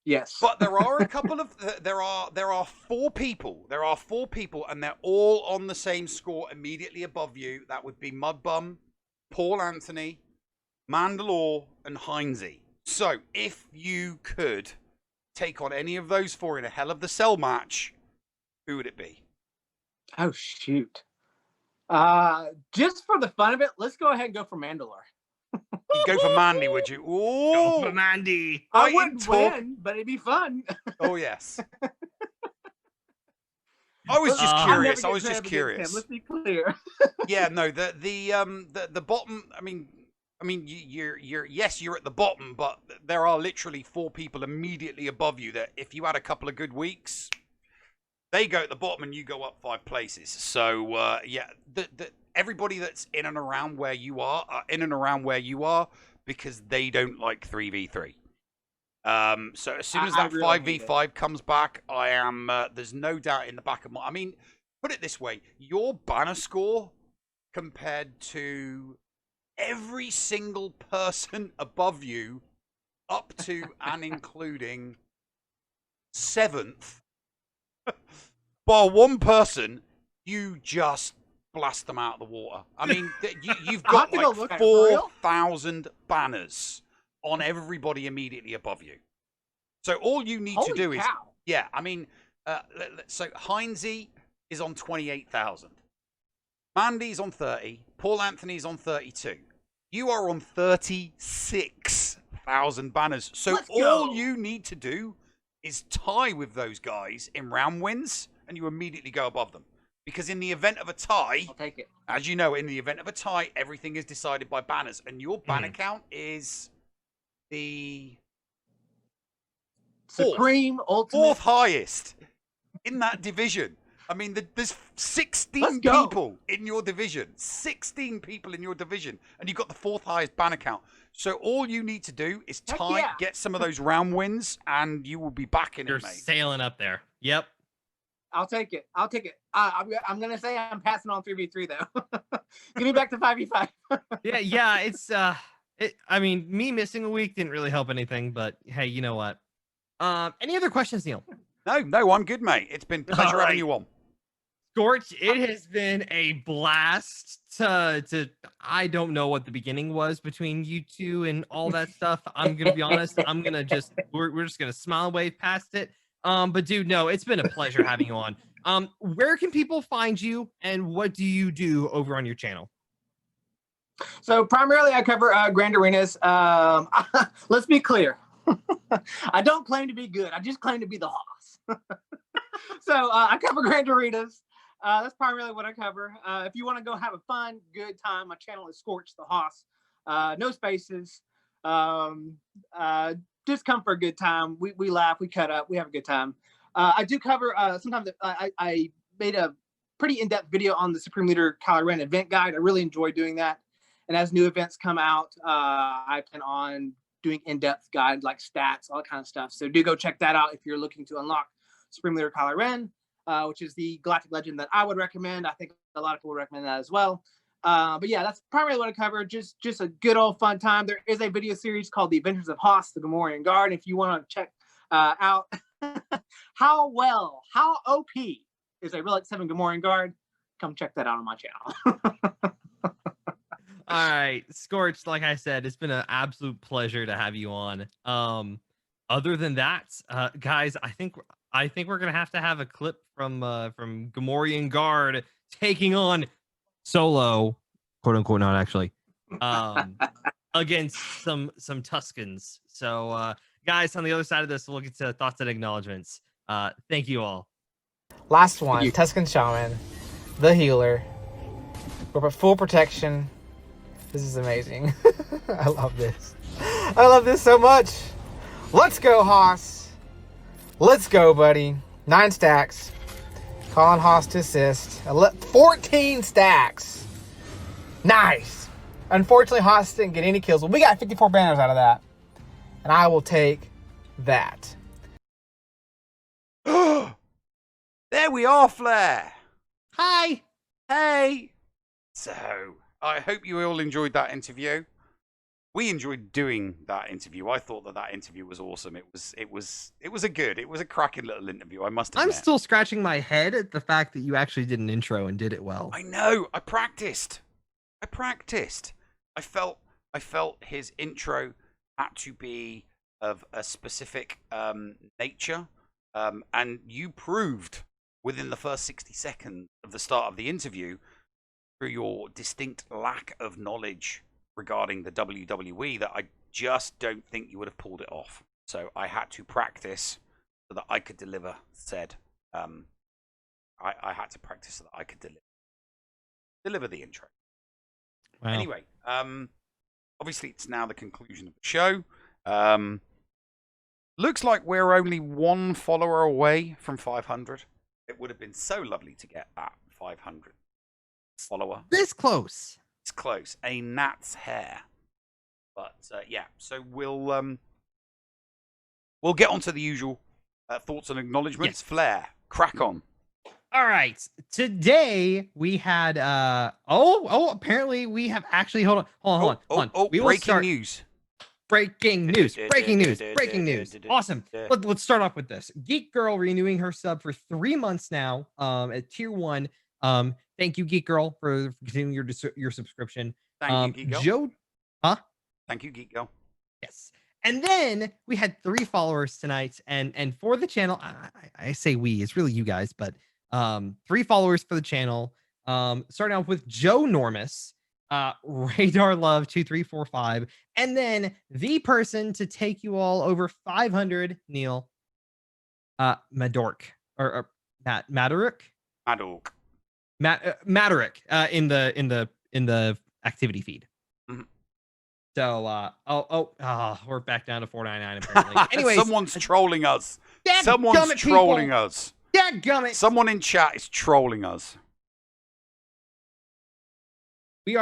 Yes.
But there are a couple of there are 4 people. There are 4 people, and they're all on the same score immediately above you. That would be Mudbum, Paul Anthony, Mandalore, and Heinze. So if you could take on any of those 4 in a Hell of the Cell match, who would it be?
Oh shoot. Just for the fun of it, let's go ahead and go for Mandalore.
You'd go for Mandy, would you? Ooh,
go for Mandy.
I wouldn't win, but it'd be fun.
Oh yes. I was just curious. I was just curious.
Let's be clear.
Yeah, no, the bottom. I mean, you're you're at the bottom, but there are literally 4 people immediately above you that if you had a couple of good weeks, they go at the bottom and you go up 5 places. So yeah, everybody that's in and around where you are because they don't like 3v3. So as soon as that 5v5 comes back, I am there's no doubt in the back of my, I mean, put it this way, your banner score compared to every single person above you up to and including 7th, bar one person, you just blast them out of the water. I mean, you've got like 4,000 banners on everybody immediately above you. So all you need to do is, yeah, I mean, so Heinze is on 28,000. Mandy's on 30. Paul Anthony's on 32. You are on 36,000 banners. So all you need to do is tie with those guys in round wins, and you immediately go above them. Because in the event of a tie,
I'll take it.
as you know, in the event of a tie, everything is decided by banners, and your banner count is the
Supreme Ultimate.
fourth highest in that division. I mean, there's 16
Let's go.
people in your division. 16 people in your division, and you've got the fourth highest banner count. So all you need to do is
Heck
tie,
yeah.
get some of those round wins, and you will be back in
You're
it, mate.
sailing up there. Yep.
I'll take it. I'll take it. I'm gonna say I'm passing on 3v3 though. Give me back to 5v5.
Yeah. It's I mean, me missing a week didn't really help anything, but hey, you know what? Any other questions, Neil?
No, I'm good, mate. It's been a pleasure having you on.
Scorch, it has been a blast to I don't know what the beginning was between you two and all that stuff. I'm gonna be honest. I'm gonna just we're just gonna smile and wave past it. But dude, no, it's been a pleasure having you on. Where can people find you, and what do you do over on your channel?
So primarily I cover Grand Arenas. Let's be clear. I don't claim to be good. I just claim to be the hoss. So I cover Grand Arenas. That's primarily what I cover. If you want to go have a fun, good time, my channel is Scorch the Hoss. No spaces. Just come for a good time. We laugh, we cut up, we have a good time. I do cover, sometimes I made a pretty in-depth video on the Supreme Leader Kylo Ren event guide. I really enjoy doing that. And as new events come out, I plan on doing in-depth guide like stats, all that kind of stuff. So do go check that out if you're looking to unlock Supreme Leader Kylo Ren, which is the Galactic Legend that I would recommend. I think a lot of people would recommend that as well. But yeah, that's primarily what I cover. Just a good old fun time. There is a video series called The Adventures of Hoss, the Gamorrean Guard. If you want to check out how OP is a Relic 7 Gamorrean Guard, come check that out on my channel.
All right, Scorch, like I said, it's been an absolute pleasure to have you on. Other than that, guys, I think we're gonna have to have a clip from Gamorrean Guard taking on Solo, quote unquote, not actually, against some Tuskens. So, guys, on the other side of this, we'll get to thoughts and acknowledgements. Thank you all.
Last one, Tusken Shaman, the healer. We're full protection. This is amazing. I love this. I love this so much. Let's go, Hoss. Let's go, buddy. 9 stacks. Calling Hoss to assist. 14 stacks. Nice. Unfortunately, Hoss didn't get any kills, but we got 54 banners out of that. And I will take that.
There we are, Flair.
Hi.
Hey. So, I hope you all enjoyed that interview. We enjoyed doing that interview. I thought that interview was awesome. It was a cracking little interview, I must admit.
I'm still scratching my head at the fact that you actually did an intro and did it well.
I know. I practiced. I felt his intro had to be of a specific nature, and you proved within the first 60 seconds of the start of the interview, through your distinct lack of knowledge regarding the WWE, that I just don't think you would have pulled it off. So I had to practice so that I could deliver said. I had to practice so that I could deliver the intro.
Wow.
Anyway, obviously it's now the conclusion of the show. Looks like we're only 1 follower away from 500. It would have been so lovely to get that 500 follower.
This close.
It's close. A gnat's hair. But yeah, so we'll get onto the usual thoughts and acknowledgements. Yes. Flair, crack on.
All right. Today we had apparently we have actually hold on. We will
breaking
start.
news.
Breaking news. Awesome. Let's start off with this. Geek Girl renewing her sub for 3 months now at tier 1. Thank you, Geek Girl, for continuing your subscription.
Thank you, Geek Girl.
Joe, huh?
Thank you, Geek Girl.
Yes. And then we had 3 followers tonight, and for the channel, I say we, it's really you guys, but 3 followers for the channel. Starting off with Joe Normus, Radar Love 2345, and then the person to take you all over 500, Neil, Madork, or Matterick.
Madork.
Matterick in the activity feed.
Mhm.
So we're back down to 499 apparently. Anyways,
someone's trolling us.
Dadgummit,
Someone's trolling
people.
us.
Dadgummit.
Someone in chat is trolling us.
We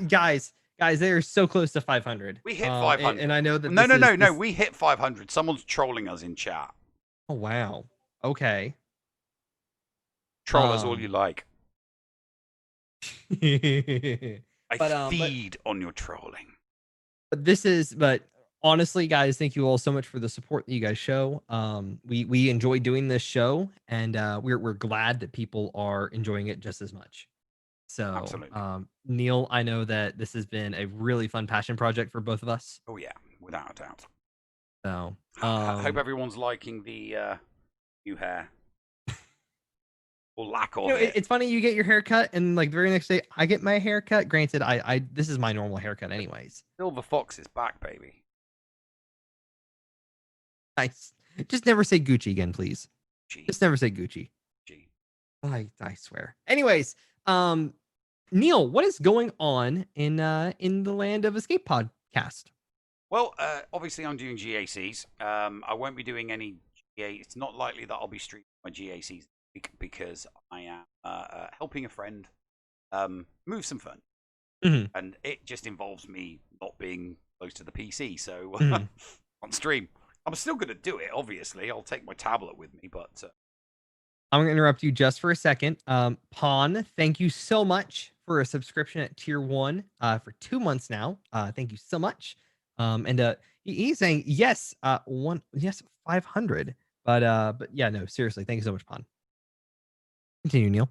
guys, they are so close to 500.
We hit 500.
And I know that
No, we hit 500. Someone's trolling us in chat.
Oh wow. Okay.
Troll us all you like.
I
feed on your trolling.
But honestly, guys, thank you all so much for the support that you guys show. We enjoy doing this show, and we're glad that people are enjoying it just as much. So,
absolutely.
Neil, I know that this has been a really fun passion project for both of us.
Oh yeah, without a doubt.
So,
I hope everyone's liking the new hair. Or lack of it.
It's funny, you get your haircut, and like the very next day, I get my haircut. Granted, I this is my normal haircut, anyways.
Silver Fox is back, baby.
Nice. Just never say Gucci again, please.
Jeez.
Just never say Gucci.
Gee.
I swear. Anyways, Neil, what is going on in the Land of Escape podcast?
Well, obviously I'm doing GACs. I won't be doing any GA. It's not likely that I'll be streaming my GACs because I am helping a friend move some fun.
Mm-hmm.
And it just involves me not being close to the PC. So on stream, I'm still going to do it, obviously. I'll take my tablet with me, but...
I'm going to interrupt you just for a second. Pawn, thank you so much for a subscription at Tier 1 for 2 months now. Thank you so much. And he's saying, yes, 500. But yeah, no, seriously, thank you so much, Pawn. Continue, Neil.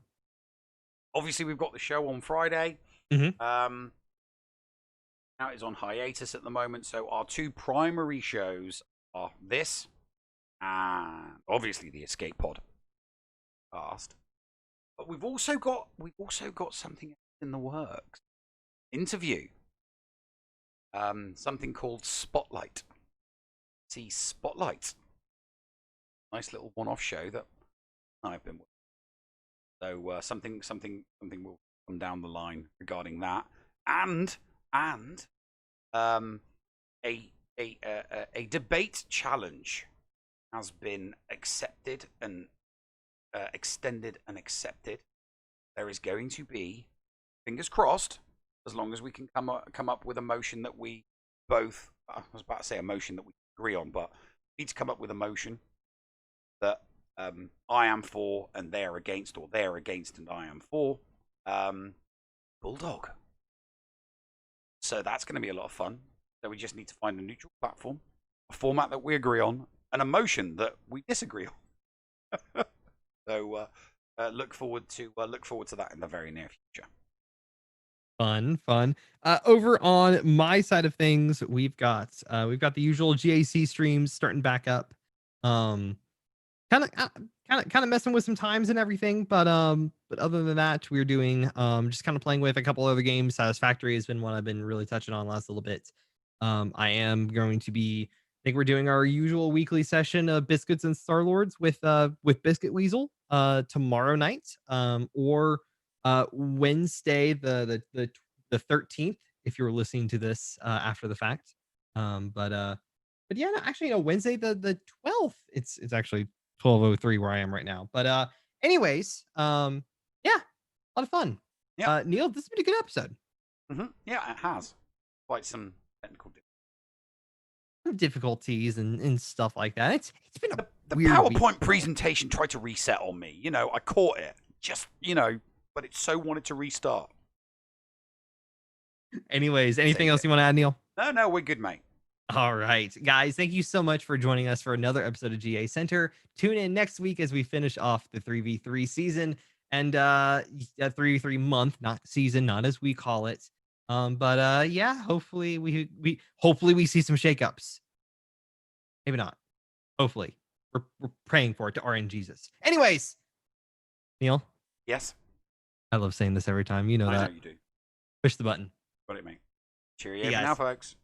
Obviously, we've got the show on Friday.
Mm-hmm.
Now it's on hiatus at the moment, so our 2 primary shows are this and obviously the Escape Pod cast. But we've also got something in the works. Interview. Something called Spotlight. See, Spotlight. Nice little one-off show that I've been with. So something will come down the line regarding that, and a debate challenge has been accepted and extended and accepted. There is going to be, fingers crossed, as long as we can come up with a motion that we both, I was about to say a motion that we agree on, but we need to come up with a motion that I am for and they're against, or they're against and I am for. Bulldog. So that's going to be a lot of fun. So we just need to find a neutral platform, a format that we agree on, and a motion that we disagree on. So look forward to that in the very near future.
Fun. Over on my side of things, we've got the usual GAC streams starting back up. Kind of messing with some times and everything, but other than that, we're doing just kind of playing with a couple other games. Satisfactory has been one I've been really touching on last little bit. I am going to be, I think we're doing our usual weekly session of Biscuits and Starlords with Biscuit Weasel tomorrow night, or Wednesday the 13th if you're listening to this after the fact. But yeah, no, actually, no, Wednesday the 12th. It's actually 12:03 where I am right now. But anyways, yeah, a lot of fun.
Yeah.
Neil, this has been a good episode.
Mm-hmm. Yeah, it has. Quite some technical
difficulties and stuff like that. It's been
the
weird
PowerPoint
week.
presentation tried to reset on me. I caught it. Just, but it so wanted to restart.
Anyways, anything else you want to add, Neil?
No, we're good, mate.
All right, guys, thank you so much for joining us for another episode of GACenter. Tune in next week as we finish off the 3v3 season and 3v3 month, not season, not as we call it. But yeah, hopefully we see some shakeups. Maybe not. Hopefully. We're praying for it to RNG Jesus. Anyways, Neil.
Yes.
I love saying this every time. You know that.
I know you do.
Push the button.
Got it, mate. Cheerio now, folks.